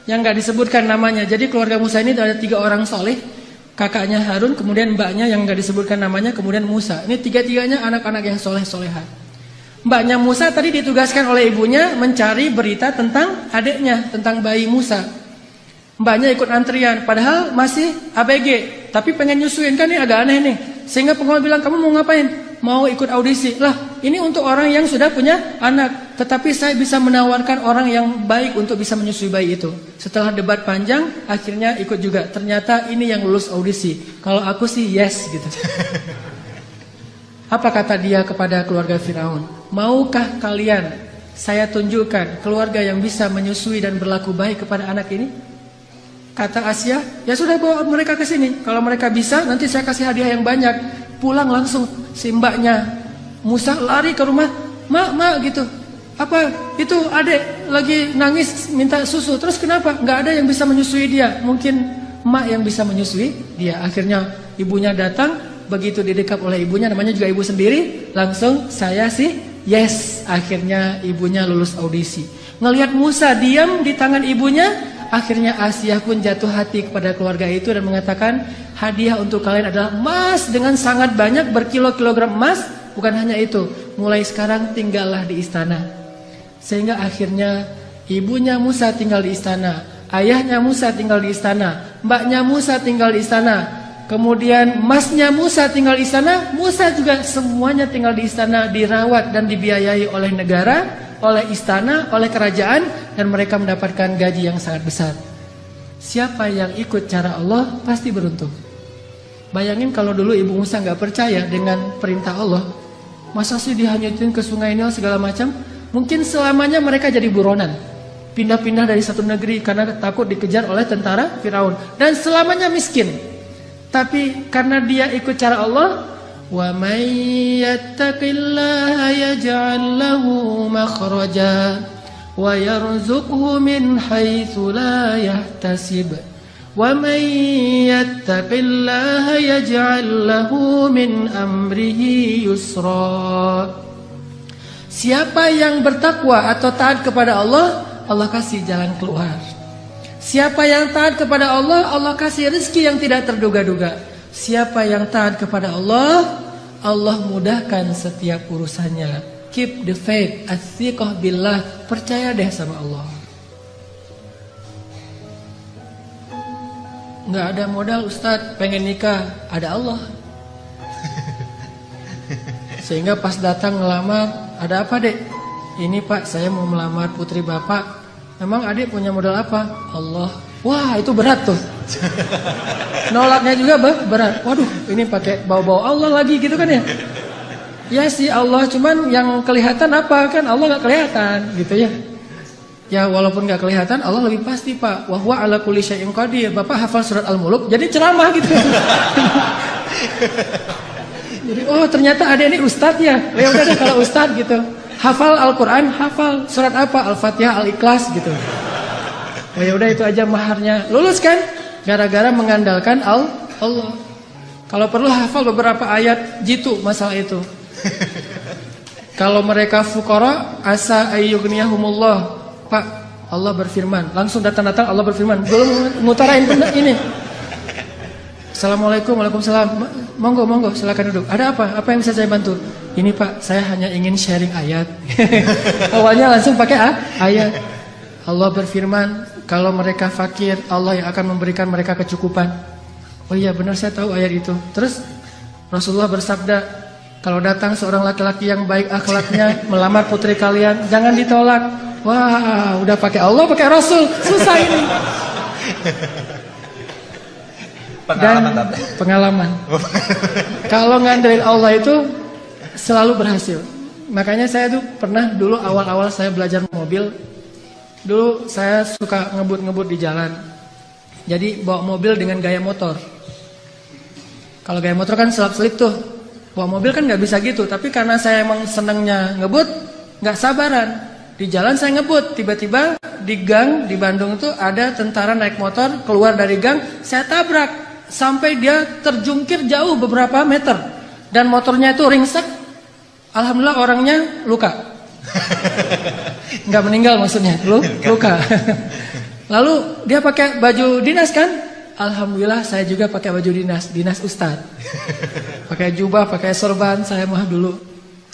Speaker 1: yang nggak disebutkan namanya. Jadi keluarga Musa ini ada 3 orang soleh, kakaknya Harun, kemudian mbaknya yang nggak disebutkan namanya, kemudian Musa. Ini 3-tiganya anak-anak yang soleh-soleha. Mbaknya Musa tadi ditugaskan oleh ibunya mencari berita tentang adiknya, tentang bayi Musa. Mbaknya ikut antrian, padahal masih ABG, tapi pengen nyusuin, kan ini agak aneh nih. Sehingga pengawal bilang, kamu mau ngapain? Mau ikut audisi. Lah, ini untuk orang yang sudah punya anak. Tetapi saya bisa menawarkan orang yang baik untuk bisa menyusui bayi itu. Setelah debat panjang, akhirnya ikut juga. Ternyata ini yang lulus audisi. Kalau aku sih yes gitu. Apa kata dia kepada keluarga Firaun? Maukah kalian saya tunjukkan keluarga yang bisa menyusui dan berlaku baik kepada anak ini? Kata Asia, ya sudah bawa mereka ke sini. Kalau mereka bisa, nanti saya kasih hadiah yang banyak. Pulang langsung si mbaknya Musa lari ke rumah, mak gitu. Apa itu adek lagi nangis minta susu. Terus kenapa? Nggak ada yang bisa menyusui dia. Mungkin mak yang bisa menyusui dia. Akhirnya ibunya datang. Begitu didekap oleh ibunya, namanya juga ibu sendiri, langsung saya sih yes. Akhirnya ibunya lulus audisi. Ngelihat Musa diam di tangan ibunya, akhirnya Asia pun jatuh hati kepada keluarga itu dan mengatakan, hadiah untuk kalian adalah emas dengan sangat banyak, berkilo-kilogram emas. Bukan hanya itu, mulai sekarang tinggallah di istana. Sehingga akhirnya ibunya Musa tinggal di istana, ayahnya Musa tinggal di istana, mbaknya Musa tinggal di istana, kemudian masnya Musa tinggal di istana, Musa juga semuanya tinggal di istana, dirawat dan dibiayai oleh negara, oleh istana, oleh kerajaan, dan mereka mendapatkan gaji yang sangat besar. Siapa yang ikut cara Allah pasti beruntung. Bayangin kalau dulu ibu Musa nggak percaya dengan perintah Allah, masa sih dihanyutin ke sungai Nil segala macam? Mungkin selamanya mereka jadi buronan, pindah-pindah dari satu negeri karena takut dikejar oleh tentara Firaun, dan selamanya miskin. Tapi karena dia ikut cara Allah, wa may yattaqillaha yaj'al lahu makhraja wa yarzuqhu min haitsu la yahtasib wa may yattaqillaha yaj'al lahu min amrihi yusra. Siapa yang bertakwa atau taat kepada Allah, Allah kasih jalan keluar. Siapa yang taat kepada Allah, Allah kasih rezeki yang tidak terduga-duga. Siapa yang taat kepada Allah, Allah mudahkan setiap urusannya. Keep the faith, as-siqah billah, percaya deh sama Allah. Nggak ada modal Ustadz, pengen nikah, ada Allah. Sehingga pas datang ngelamar, ada apa dek? Ini pak, saya mau melamar putri bapak. Emang adik punya modal apa? Allah. Wah, itu berat tuh. Nolaknya juga berat. Waduh, ini pakai bau-bau Allah lagi gitu kan ya? Ya sih Allah, cuman yang kelihatan apa kan? Allah nggak kelihatan gitu ya. Ya walaupun nggak kelihatan, Allah lebih pasti pak. Wa huwa ala kulli syai'in qadir. Bapak hafal surat Al-Muluk, jadi ceramah gitu. Jadi oh ternyata adik ini ustadz ya. Ya udah deh kalau ustadz gitu. Hafal Al-Quran, hafal surat apa? Al-Fatihah, Al-Ikhlas gitu. Oh ya udah itu aja maharnya. Lulus kan? Gara-gara mengandalkan Allah. Kalau perlu hafal beberapa ayat jitu masalah itu. Kalau mereka fuqara, asa ayyughniyahumullah. Pak, Allah berfirman. Langsung datang-datang Allah berfirman. Belum ngutarain ini. Assalamualaikum, waalaikumsalam. Monggo, silakan duduk. Ada apa? Apa yang bisa saya bantu? Ini Pak, saya hanya ingin sharing ayat. Awalnya langsung pakai ayat. Allah berfirman, kalau mereka fakir, Allah yang akan memberikan mereka kecukupan. Oh iya, benar, saya tahu ayat itu. Terus Rasulullah bersabda, kalau datang seorang laki-laki yang baik akhlaknya melamar putri kalian, jangan ditolak. Wah, udah pakai Allah, pakai Rasul, susah ini. Pengalaman. Kalau ngandelin Allah itu selalu berhasil. Makanya saya tuh pernah dulu awal-awal saya belajar mobil, dulu saya suka ngebut-ngebut di jalan. Jadi bawa mobil dengan gaya motor. Kalau gaya motor kan selap-selip tuh. Bawa mobil kan nggak bisa gitu. Tapi karena saya emang senangnya ngebut, nggak sabaran. Di jalan saya ngebut, tiba-tiba di gang di Bandung itu ada tentara naik motor keluar dari gang, saya tabrak sampai dia terjungkir jauh beberapa meter dan motornya itu ringsek. Alhamdulillah orangnya luka, nggak meninggal maksudnya, luka. Lalu dia pakai baju dinas kan? Alhamdulillah saya juga pakai baju dinas ustadz, pakai jubah, pakai sorban saya mah dulu.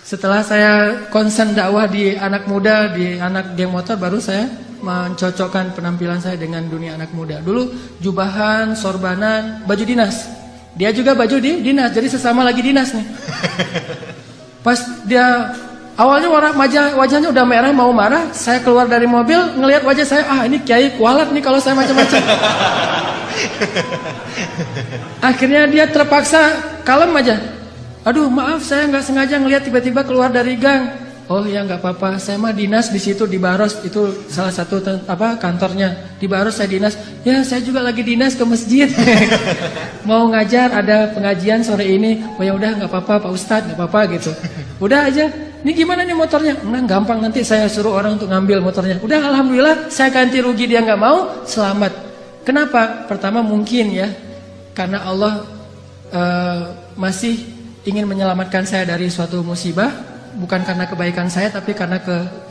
Speaker 1: Setelah saya konsen dakwah di anak muda, di anak geng motor, baru saya mencocokkan penampilan saya dengan dunia anak muda. Dulu jubahan, sorbanan, baju dinas. Dia juga baju dinas, jadi sesama lagi dinas nih. Pas dia awalnya wajahnya udah merah mau marah, saya keluar dari mobil ngelihat wajah saya, ini kiai kualat nih kalau saya macam-macam. Akhirnya dia terpaksa kalem aja. Aduh maaf saya nggak sengaja ngelihat tiba-tiba keluar dari gang. Oh ya nggak apa-apa, saya mah dinas di situ di Baros, itu salah satu kantornya di Baros saya dinas. Ya saya juga lagi dinas ke masjid. Mau ngajar ada pengajian sore ini. Oh ya udah nggak apa-apa Pak Ustadz, nggak apa-apa gitu. Udah aja. Ini gimana nih motornya? Nah gampang, nanti saya suruh orang untuk ngambil motornya. Udah alhamdulillah saya ganti rugi, dia nggak mau, selamat. Kenapa? Pertama mungkin ya karena Allah masih ingin menyelamatkan saya dari suatu musibah, bukan karena kebaikan saya tapi karena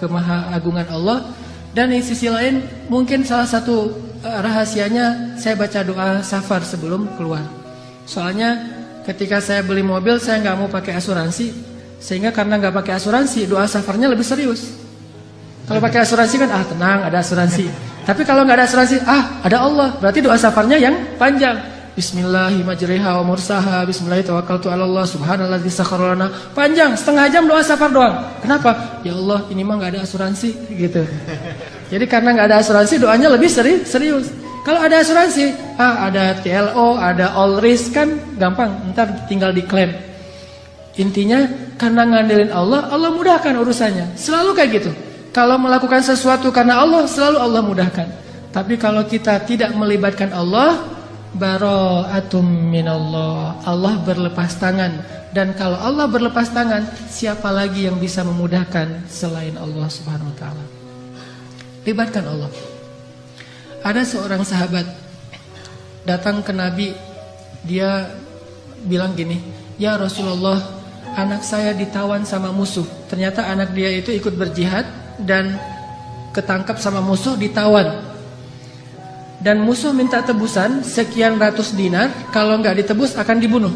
Speaker 1: kemahagungan Allah. Dan di sisi lain mungkin salah satu rahasianya saya baca doa safar sebelum keluar. Soalnya ketika saya beli mobil saya nggak mau pakai asuransi, sehingga karena nggak pakai asuransi doa safarnya lebih serius. Kalau pakai asuransi kan tenang ada asuransi, tapi kalau nggak ada asuransi ada Allah, berarti doa safarnya yang panjang. Bismillahirrahmanirrahim wa mursaha bismillahirrahmanirrahim subhanalladzi sakhkhara lana. Panjang, setengah jam doa safar doang. Kenapa? Ya Allah, ini mah enggak ada asuransi gitu. Jadi karena enggak ada asuransi doanya lebih serius. Kalau ada asuransi, ada TLO, ada all risk kan gampang, ntar tinggal diklaim. Intinya karena ngandelin Allah, Allah mudahkan urusannya. Selalu kayak gitu. Kalau melakukan sesuatu karena Allah, selalu Allah mudahkan. Tapi kalau kita tidak melibatkan Allah, bara'atum minallah, Allah berlepas tangan. Dan kalau Allah berlepas tangan, siapa lagi yang bisa memudahkan selain Allah subhanahu wa ta'ala? Libatkan Allah. Ada seorang sahabat datang ke Nabi, dia bilang gini, ya Rasulullah, anak saya ditawan sama musuh. Ternyata anak dia itu ikut berjihad dan ketangkap sama musuh, ditawan. Dan musuh minta tebusan sekian ratus dinar, kalau nggak ditebus akan dibunuh.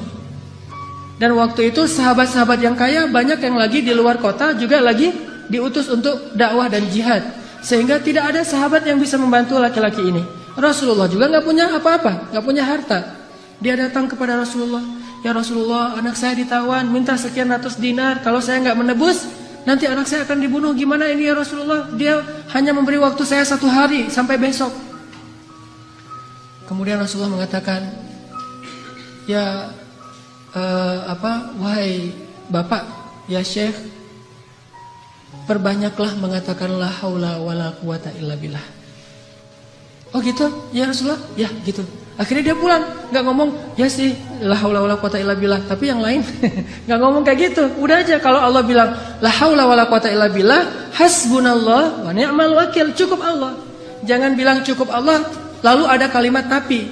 Speaker 1: Dan waktu itu sahabat-sahabat yang kaya banyak yang lagi di luar kota juga lagi diutus untuk dakwah dan jihad, sehingga tidak ada sahabat yang bisa membantu laki-laki ini. Rasulullah juga nggak punya apa-apa, nggak punya harta. Dia datang kepada Rasulullah, ya Rasulullah, anak saya ditawan, minta sekian ratus dinar, kalau saya nggak menebus nanti anak saya akan dibunuh. Gimana ini ya Rasulullah? Dia hanya memberi waktu saya 1 hari sampai besok. Kemudian Rasulullah mengatakan, ya wahai bapak, ya syekh, perbanyaklah mengatakan la haula wala quwata illa billah. Oh gitu, ya Rasulullah, ya gitu. Akhirnya dia pulang, nggak ngomong ya sih la haula wala quwata illa billah, tapi yang lain nggak ngomong kayak gitu. Udah aja kalau Allah bilang la haula wala quwata illa billah, hasbunallah wa ni'mal wakil, cukup Allah. Jangan bilang cukup Allah lalu ada kalimat tapi.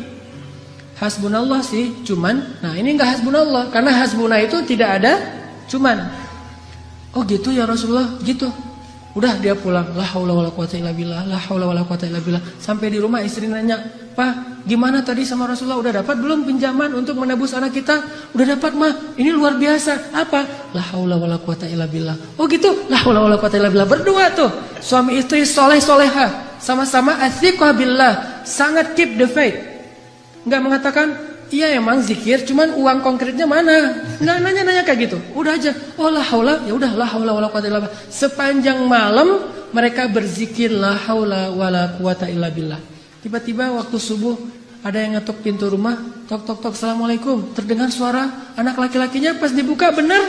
Speaker 1: Hasbunallah sih cuman. Nah ini enggak hasbunallah, karena hasbunah itu tidak ada cuman. Oh gitu ya Rasulullah, gitu. Udah dia pulang, la haula wala quwata illa billah, la haula wala quwata illa billah. Sampai di rumah istri nanya, "Pak, gimana tadi sama Rasulullah? Udah dapat belum pinjaman untuk menebus anak kita?" "Udah dapat, Mah. Ini luar biasa." "Apa?" "La haula wala quwata illa billah." "Oh gitu, la haula wala quwata illa billah." Berdua tuh, suami istri soleh-soleha, sama-sama athiqah billah, sangat keep the faith. Enggak mengatakan, "Iya emang zikir, cuman uang konkretnya mana?" Nggak nanya-nanya kayak gitu. Udah aja, oh la haula, ya udah la haula wala quwata illa billah. Sepanjang malam mereka berzikir la haula wala quwata illa billah. Tiba-tiba waktu subuh ada yang ngetuk pintu rumah, tok tok tok, "Assalamualaikum." Terdengar suara anak laki-lakinya, pas dibuka benar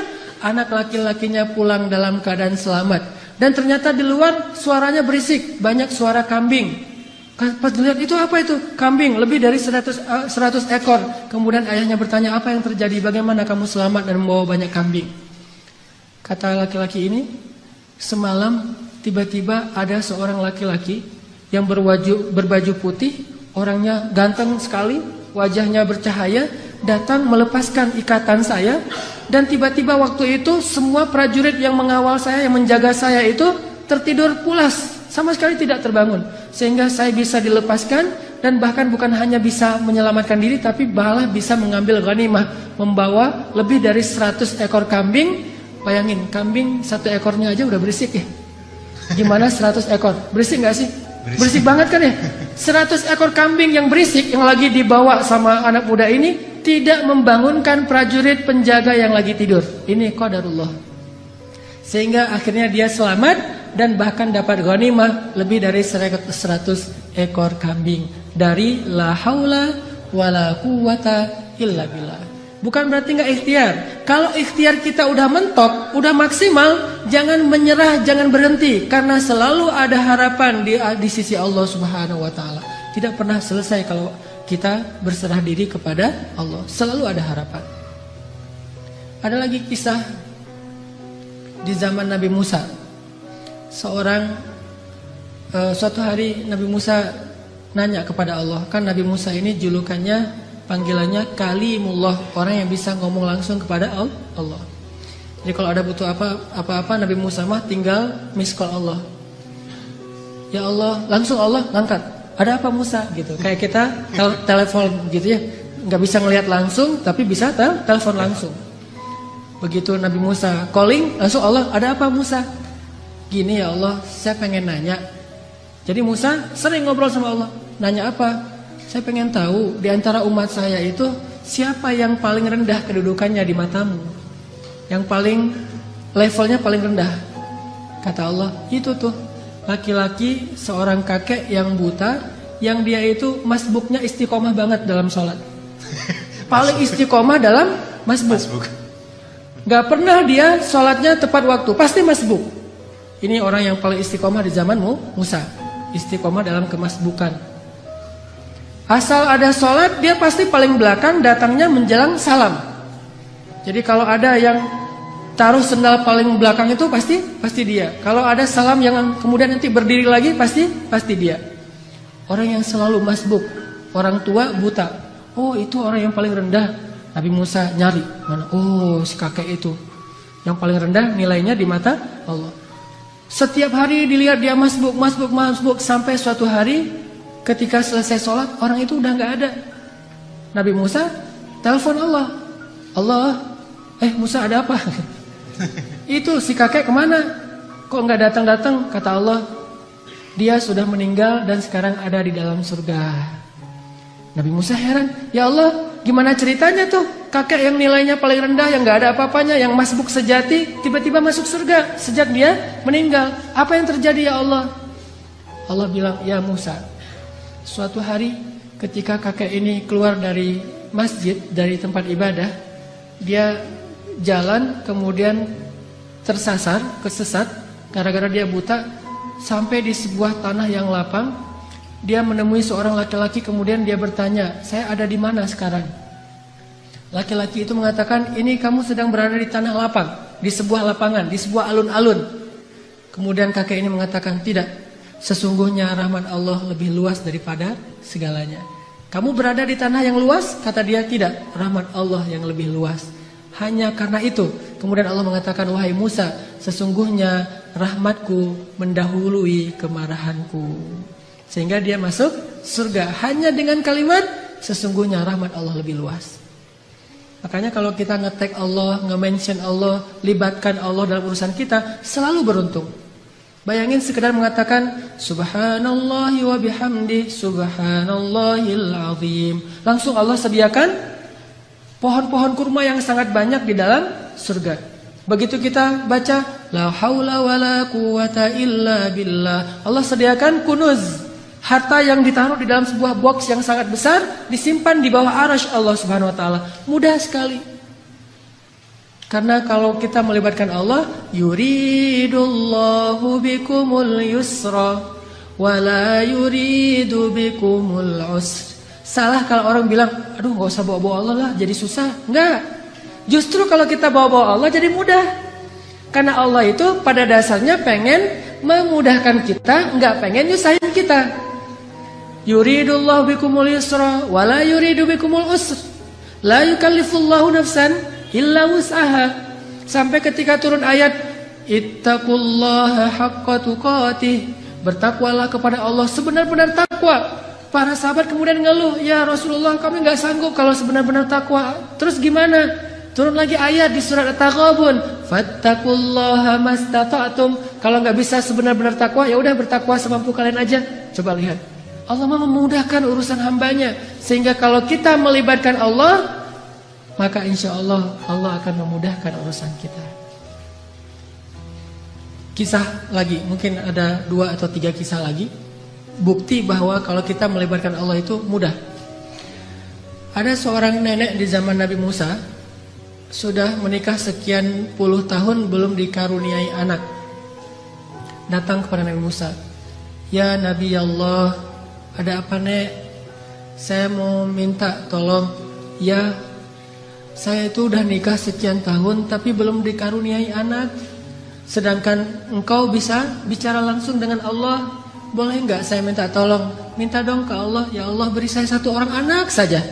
Speaker 1: anak laki-lakinya pulang dalam keadaan selamat. Dan ternyata di luar suaranya berisik, banyak suara kambing. Pas dilihat, itu apa itu? Kambing, lebih dari 100 ekor. Kemudian ayahnya bertanya, "Apa yang terjadi? Bagaimana kamu selamat dan membawa banyak kambing?" Kata laki-laki ini, "Semalam tiba-tiba ada seorang laki-laki yang berbaju putih, orangnya ganteng sekali, wajahnya bercahaya, datang melepaskan ikatan saya. Dan tiba-tiba waktu itu semua prajurit yang mengawal saya, yang menjaga saya itu tertidur pulas. Sama sekali tidak terbangun. Sehingga saya bisa dilepaskan dan bahkan bukan hanya bisa menyelamatkan diri, tapi malah bisa mengambil ghanimah, membawa lebih dari 100 ekor kambing." Bayangin, kambing satu ekornya aja udah berisik ya. Gimana 100 ekor? Berisik gak sih? Berisik banget kan ya? 100 ekor kambing yang berisik yang lagi dibawa sama anak muda ini tidak membangunkan prajurit penjaga yang lagi tidur. Ini qadarullah. Sehingga akhirnya dia selamat dan bahkan dapat ghanimah lebih dari 100 ekor kambing dari la haula wala quwata illa billah. Bukan berarti nggak ikhtiar. Kalau ikhtiar kita udah mentok, udah maksimal, jangan menyerah, jangan berhenti, karena selalu ada harapan di sisi Allah Subhanahu wa taala. Tidak pernah selesai kalau kita berserah diri kepada Allah. Selalu ada harapan. Ada lagi kisah di zaman Nabi Musa. Suatu hari Nabi Musa nanya kepada Allah. Kan Nabi Musa ini julukannya, panggilannya Kalimullah, orang yang bisa ngomong langsung kepada Allah. Jadi kalau ada butuh apa-apa Nabi Musa mah tinggal miss call Allah. Ya Allah, langsung Allah ngangkat. "Ada apa Musa?" gitu. Kayak kita telepon gitu ya. Nggak bisa ngelihat langsung, tapi bisa telepon langsung. Begitu Nabi Musa calling, langsung Allah, "Ada apa Musa?" "Gini ya Allah, saya pengen nanya." Jadi Musa sering ngobrol sama Allah. "Nanya apa?" "Saya pengen tahu di antara umat saya itu siapa yang paling rendah kedudukannya di matamu, yang paling levelnya paling rendah." Kata Allah, "Itu tuh laki-laki seorang kakek yang buta, yang dia itu masbuknya istiqomah banget dalam sholat. Paling istiqomah dalam masbuk. Gak pernah dia sholatnya tepat waktu, pasti masbuk. Ini orang yang paling istiqomah di zamanmu, Musa. Istiqomah dalam kemasbukan. Asal ada sholat, dia pasti paling belakang, datangnya menjelang salam. Jadi kalau ada yang taruh sendal paling belakang itu pasti dia. Kalau ada salam yang kemudian nanti berdiri lagi, pasti dia. Orang yang selalu masbuk, orang tua buta. Oh, itu orang yang paling rendah. Nabi Musa nyari mana? Oh, si kakek itu yang paling rendah nilainya di mata Allah. Setiap hari dilihat dia masbuk sampai suatu hari ketika selesai sholat, orang itu udah nggak ada. Nabi Musa telepon Allah, Musa ada apa? Itu si kakek kemana? Kok nggak datang? Kata Allah, dia sudah meninggal dan sekarang ada di dalam surga. Nabi Musa heran, ya Allah, gimana ceritanya tuh? Kakek yang nilainya paling rendah, yang nggak ada apa-apanya, yang masbuk sejati, tiba-tiba masuk surga sejak dia meninggal. Apa yang terjadi ya Allah? Allah bilang, ya Musa, suatu hari ketika kakek ini keluar dari masjid, dari tempat ibadah, dia jalan kemudian tersasar, kesesat, gara-gara dia buta, sampai di sebuah tanah yang lapang. Dia menemui seorang laki-laki, kemudian dia bertanya, saya ada di mana sekarang? Laki-laki itu mengatakan, ini kamu sedang berada di tanah lapang, di sebuah lapangan, di sebuah alun-alun. Kemudian kakek ini mengatakan, tidak, sesungguhnya rahmat Allah lebih luas daripada segalanya. Kamu berada di tanah yang luas? Kata dia, tidak, rahmat Allah yang lebih luas. Hanya karena itu, kemudian Allah mengatakan, wahai Musa, sesungguhnya rahmatku mendahului kemarahanku. Sehingga dia masuk surga hanya dengan kalimat sesungguhnya rahmat Allah lebih luas. Makanya kalau kita nge-tag Allah, nge-mention Allah, libatkan Allah dalam urusan kita, selalu beruntung. Bayangin sekedar mengatakan subhanallahi wa bihamdi subhanallahil azim. Langsung Allah sediakan pohon-pohon kurma yang sangat banyak di dalam surga. Begitu kita baca la haula wala quwata illa billah, Allah sediakan kunuz, harta yang ditaruh di dalam sebuah box yang sangat besar, disimpan di bawah arasy Allah Subhanahu wa taala. Mudah sekali. Karena kalau kita melibatkan Allah, yuridullahu bikumul yusra wa la yuridu bikumul usra. Salah kalau orang bilang, aduh gak usah bawa-bawa Allah lah, jadi susah. Enggak. Justru kalau kita bawa-bawa Allah jadi mudah. Karena Allah itu pada dasarnya pengen memudahkan kita, enggak pengen nyusahin kita. Yuridullahu bikumul yusra wa la yuridu bikumul usra. La yukallifullahu nafsan illa wus'aha. Sampai ketika turun ayat ittaqullaha haqqa tuqatih, bertakwalah kepada Allah sebenar-benar takwa. Para sahabat kemudian ngeluh, ya Rasulullah kami gak sanggup kalau sebenar-benar takwa. Terus gimana? Turun lagi ayat di surat At-Taghabun, fattaqullaha mastata'tum. Kalau gak bisa sebenar-benar takwa, ya udah bertakwa semampu kalian aja. Coba lihat, Allah memudahkan urusan hambanya. Sehingga kalau kita melibatkan Allah, maka insya Allah Allah akan memudahkan urusan kita. Kisah lagi, mungkin ada 2 atau 3 kisah lagi, bukti bahwa kalau kita melibatkan Allah itu mudah. Ada seorang nenek di zaman Nabi Musa, sudah menikah sekian puluh tahun belum dikaruniai anak. Datang kepada Nabi Musa, ya Nabi Allah, ada apa nek? Saya mau minta tolong. Ya, saya itu udah nikah sekian tahun tapi belum dikaruniai anak. Sedangkan engkau bisa bicara langsung dengan Allah. Boleh enggak saya minta tolong? Minta dong ke Allah, ya Allah beri saya 1 orang anak saja.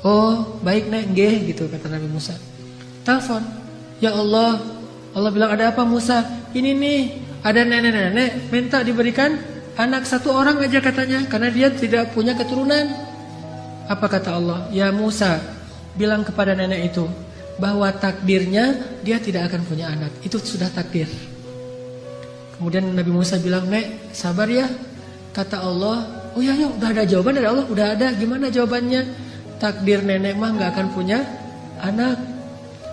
Speaker 1: Oh baik nek, nggih gitu kata Nabi Musa. Telepon, ya Allah. Allah bilang, ada apa Musa? Ini nih, ada nenek-nenek minta diberikan anak 1 orang aja katanya, karena dia tidak punya keturunan. Apa kata Allah? Ya Musa, bilang kepada nenek itu bahwa takdirnya dia tidak akan punya anak. Itu sudah takdir. Kemudian Nabi Musa bilang, nek sabar ya. Kata Allah, oh ya udah ada jawaban dari Allah. Udah ada, gimana jawabannya? Takdir nenek mah gak akan punya anak.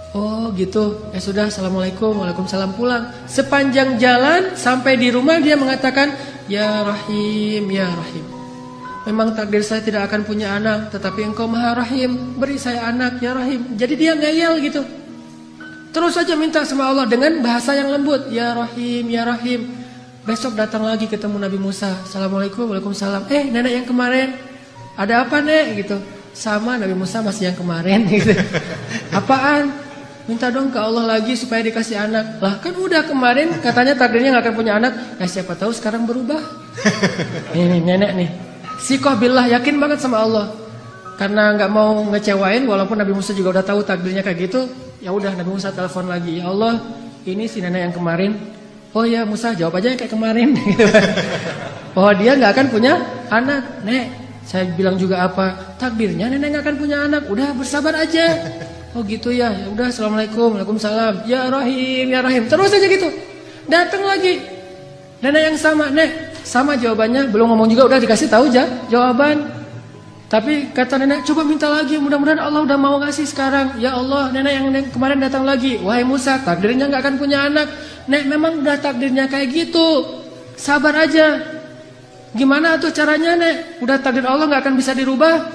Speaker 1: Oh gitu, ya sudah, assalamualaikum, waalaikumsalam, pulang. Sepanjang jalan sampai di rumah dia mengatakan, ya Rahim, ya Rahim, memang takdir saya tidak akan punya anak, tetapi engkau maha Rahim, beri saya anak ya Rahim. Jadi dia ngeyel gitu, terus saja minta sama Allah dengan bahasa yang lembut, ya Rahim, ya Rahim. Besok datang lagi ketemu Nabi Musa, assalamualaikum, waalaikumsalam. Nenek yang kemarin, ada apa nek gitu? Sama, Nabi Musa masih yang kemarin gitu. Apaan? Minta dong ke Allah lagi supaya dikasih anak. Lah kan udah kemarin katanya takdirnya gak akan punya anak. Nah siapa tahu sekarang berubah. Ini nenek nih, sikoh billah, yakin banget sama Allah. Karena gak mau ngecewain, walaupun Nabi Musa juga udah tahu takdirnya kayak gitu. Ya udah, Nabi Musa telepon lagi, ya Allah ini si nenek yang kemarin. Oh ya Musa, jawab aja kayak kemarin. Bahwa dia gak akan punya anak. Nek, saya bilang juga apa? Takdirnya nenek gak akan punya anak. Udah bersabar aja. Oh gitu ya, ya udah, assalamualaikum, waalaikumsalam, ya Rahim, ya Rahim. Terus aja gitu. Datang lagi nenek yang sama, nek sama jawabannya, belum ngomong juga udah dikasih tahu aja jawaban. Tapi kata nenek, coba minta lagi, mudah-mudahan Allah udah mau ngasih sekarang. Ya Allah, nenek yang kemarin datang lagi, wahai Musa, takdirnya nggak akan punya anak. Nek memang udah takdirnya kayak gitu, sabar aja. Gimana tuh caranya nek? Udah takdir Allah nggak akan bisa dirubah.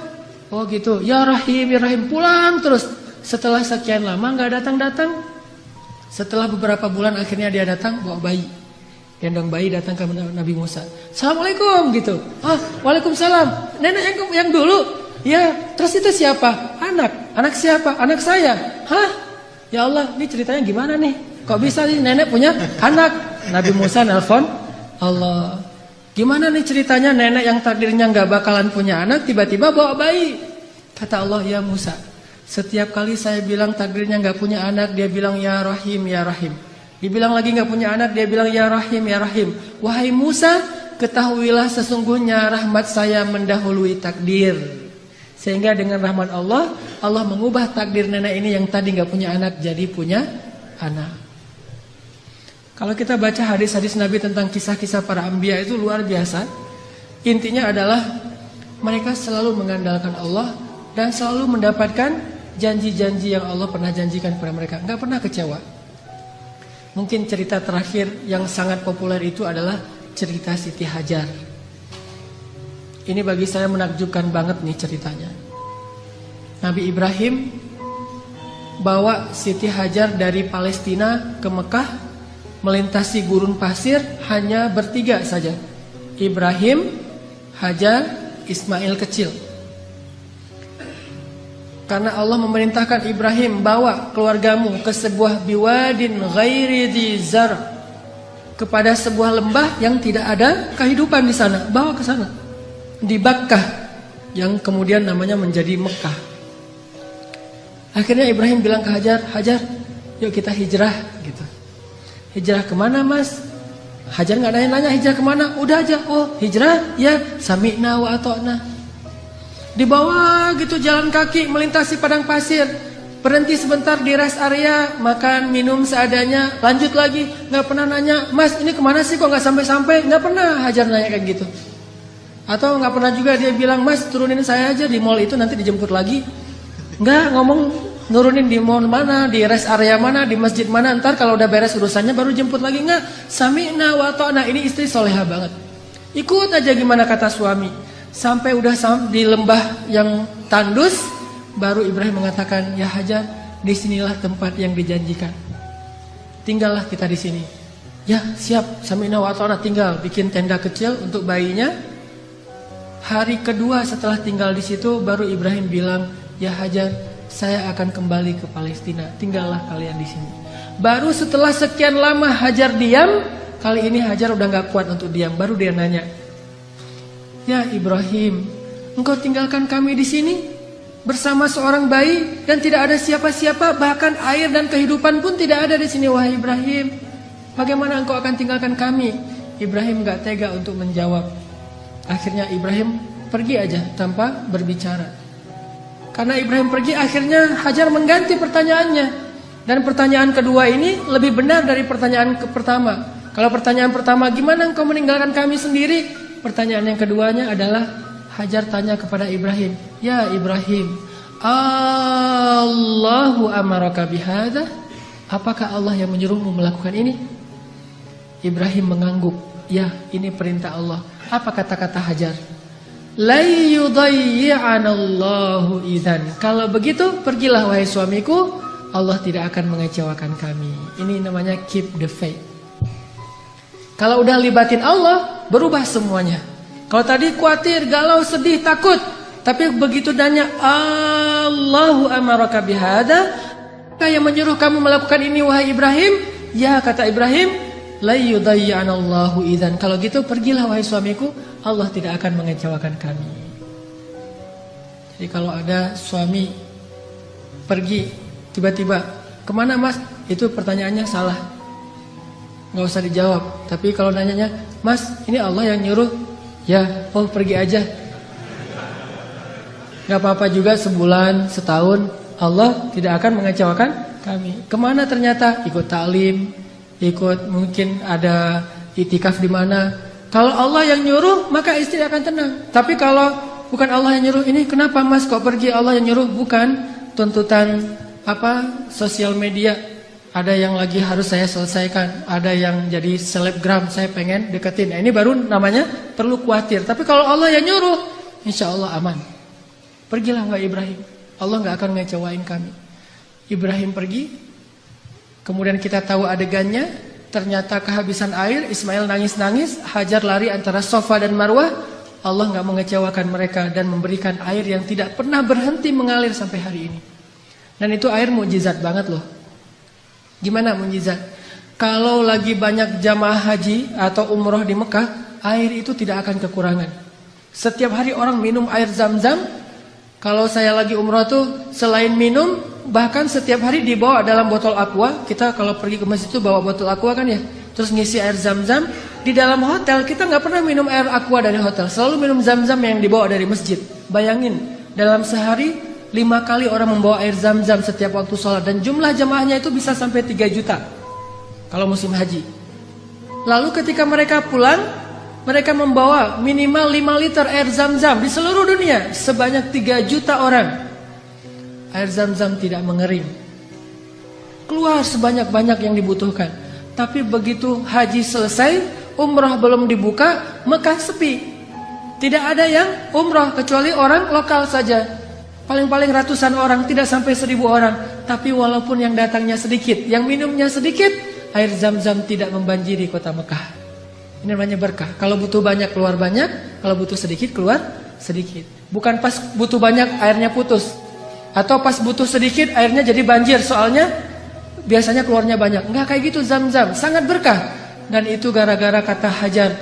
Speaker 1: Oh gitu, ya Rahim, ya Rahim, pulang terus. Setelah sekian lama gak datang-datang. Setelah beberapa bulan akhirnya dia datang bawa bayi. Gendong bayi datang ke Nabi Musa. Assalamualaikum gitu. Waalaikumsalam. Nenek yang dulu. Ya, terus itu siapa? Anak. Anak siapa? Anak saya. Hah? Ya Allah, ini ceritanya gimana nih? Kok bisa nih nenek punya anak? Nabi Musa nelpon Allah. Gimana nih ceritanya nenek yang takdirnya gak bakalan punya anak tiba-tiba bawa bayi? Kata Allah, ya Musa, setiap kali saya bilang takdirnya gak punya anak, dia bilang ya Rahim, ya Rahim. Dibilang lagi nggak punya anak, dia bilang ya Rahim, ya Rahim. Wahai Musa, ketahuilah sesungguhnya rahmat saya mendahului takdir. Sehingga dengan rahmat Allah, Allah mengubah takdir nenek ini yang tadi nggak punya anak jadi punya anak. Kalau kita baca hadis-hadis Nabi tentang kisah-kisah para anbiya itu luar biasa. Intinya adalah mereka selalu mengandalkan Allah dan selalu mendapatkan janji-janji yang Allah pernah janjikan kepada mereka. Nggak pernah kecewa. Mungkin cerita terakhir yang sangat populer itu adalah cerita Siti Hajar. Ini bagi saya menakjubkan banget nih ceritanya. Nabi Ibrahim bawa Siti Hajar dari Palestina ke Mekah, melintasi gurun pasir hanya bertiga saja. Ibrahim, Hajar, Ismail kecil. Karena Allah memerintahkan Ibrahim, bawa keluargamu ke sebuah biwadin ghairi dzi zar, kepada sebuah lembah yang tidak ada kehidupan di sana. Bawa ke sana. Di Bakkah, yang kemudian namanya menjadi Mekah. Akhirnya Ibrahim bilang ke Hajar, Hajar, yuk kita hijrah gitu. Hijrah kemana mas? Hajar nggak nanya-nanya hijrah kemana, udah aja, oh hijrah, ya sami'na wa ata'na. Dibawa gitu jalan kaki melintasi padang pasir, berhenti sebentar di rest area, makan minum seadanya, lanjut lagi. Nggak pernah nanya, mas ini kemana sih kok nggak sampai-sampai? Nggak pernah Hajar nanya kayak gitu. Atau nggak pernah juga dia bilang, mas turunin saya aja di mall itu nanti dijemput lagi. Nggak ngomong nurunin di mall mana, di rest area mana, di masjid mana, ntar kalau udah beres urusannya baru jemput lagi. Nggak, sami'na wa ta'na. Ini istri soleha banget, ikut aja gimana kata suami. Sampai udah di lembah yang tandus, baru Ibrahim mengatakan, ya Hajar, disinilah tempat yang dijanjikan. Tinggallah kita di sini. Ya siap, sami'na wa ta'na. Tinggal bikin tenda kecil untuk bayinya. Hari kedua setelah tinggal di situ, baru Ibrahim bilang, ya Hajar, saya akan kembali ke Palestina. Tinggallah kalian di sini. Baru setelah sekian lama Hajar diam, kali ini Hajar udah gak kuat untuk diam. Baru dia nanya, ya Ibrahim, engkau tinggalkan kami di sini bersama seorang bayi dan tidak ada siapa-siapa, bahkan air dan kehidupan pun tidak ada di sini. Wahai Ibrahim, bagaimana engkau akan tinggalkan kami? Ibrahim gak tega untuk menjawab. Akhirnya Ibrahim pergi aja tanpa berbicara. Karena Ibrahim pergi, akhirnya Hajar mengganti pertanyaannya. Dan pertanyaan kedua ini lebih benar dari pertanyaan pertama. Kalau pertanyaan pertama, gimana engkau meninggalkan kami sendiri? Pertanyaan yang keduanya adalah Hajar tanya kepada Ibrahim, ya Ibrahim, Allahu amaraka bihadza? Apakah Allah yang menyuruhmu melakukan ini? Ibrahim mengangguk, ya ini perintah Allah. Apa kata-kata Hajar? La yudayyi'anallahu idzan. Kalau begitu pergilah wahai suamiku, Allah tidak akan mengecewakan kami. Ini namanya keep the faith. Kalau udah libatin Allah, berubah semuanya. Kalau tadi khawatir, galau, sedih, takut, tapi begitu nanya Allahu amaraka bihadza, yang menyuruh kamu melakukan ini wahai Ibrahim? Ya kata Ibrahim, la yudayyi'anallahu idzan. Kalau gitu pergilah wahai suamiku, Allah tidak akan mengecewakan kami. Jadi kalau ada suami pergi tiba-tiba, kemana mas? Itu pertanyaannya salah, nggak usah dijawab. Tapi kalau nanyanya, mas ini Allah yang nyuruh, ya oh pergi aja. Nggak apa-apa juga sebulan, setahun, Allah tidak akan mengecewakan kami. Kemana ternyata? Ikut taklim, ikut mungkin ada itikaf di mana. Kalau Allah yang nyuruh, maka istri akan tenang. Tapi kalau bukan Allah yang nyuruh, ini kenapa mas kok pergi? Allah yang nyuruh, bukan tuntutan sosial media. Ada yang lagi harus saya selesaikan, ada yang jadi selebgram, saya pengen deketin. Nah, ini baru namanya perlu khawatir. Tapi kalau Allah yang nyuruh, insya Allah aman. Pergilah wahai Ibrahim, Allah gak akan ngecewain kami. Ibrahim pergi, kemudian kita tahu adegannya. Ternyata kehabisan air, Ismail nangis-nangis, Hajar lari antara Safa dan Marwah. Allah gak mengecewakan mereka dan memberikan air yang tidak pernah berhenti mengalir sampai hari ini. Dan itu air mukjizat banget loh. Gimana mukjizat? Kalau lagi banyak jamaah haji atau umroh di Mekah, air itu tidak akan kekurangan. Setiap hari orang minum air Zam-Zam. Kalau saya lagi umroh tuh, selain minum, bahkan setiap hari dibawa dalam botol aqua. Kita kalau pergi ke masjid itu bawa botol aqua kan ya. Terus ngisi air zam-zam. Di dalam hotel kita nggak pernah minum air aqua dari hotel. Selalu minum zam-zam yang dibawa dari masjid. Bayangin, dalam sehari 5 kali orang membawa air zam-zam setiap waktu sholat. Dan jumlah jemaahnya itu bisa sampai 3 juta kalau musim haji. Lalu ketika mereka pulang, mereka membawa minimal 5 liter air zam-zam di seluruh dunia. Sebanyak 3 juta orang. Air zam-zam tidak mengering. Keluar sebanyak-banyak yang dibutuhkan. Tapi begitu haji selesai, umrah belum dibuka, Mekah sepi. Tidak ada yang umrah kecuali orang lokal saja. Paling-paling ratusan orang, tidak sampai 1000 orang. Tapi walaupun yang datangnya sedikit, yang minumnya sedikit, air zam-zam tidak membanjiri kota Mekah. Ini namanya berkah. Kalau butuh banyak keluar banyak, kalau butuh sedikit keluar sedikit. Bukan pas butuh banyak airnya putus. Atau pas butuh sedikit airnya jadi banjir, soalnya biasanya keluarnya banyak. Enggak kayak gitu zam-zam, sangat berkah. Dan itu gara-gara kata Hajar.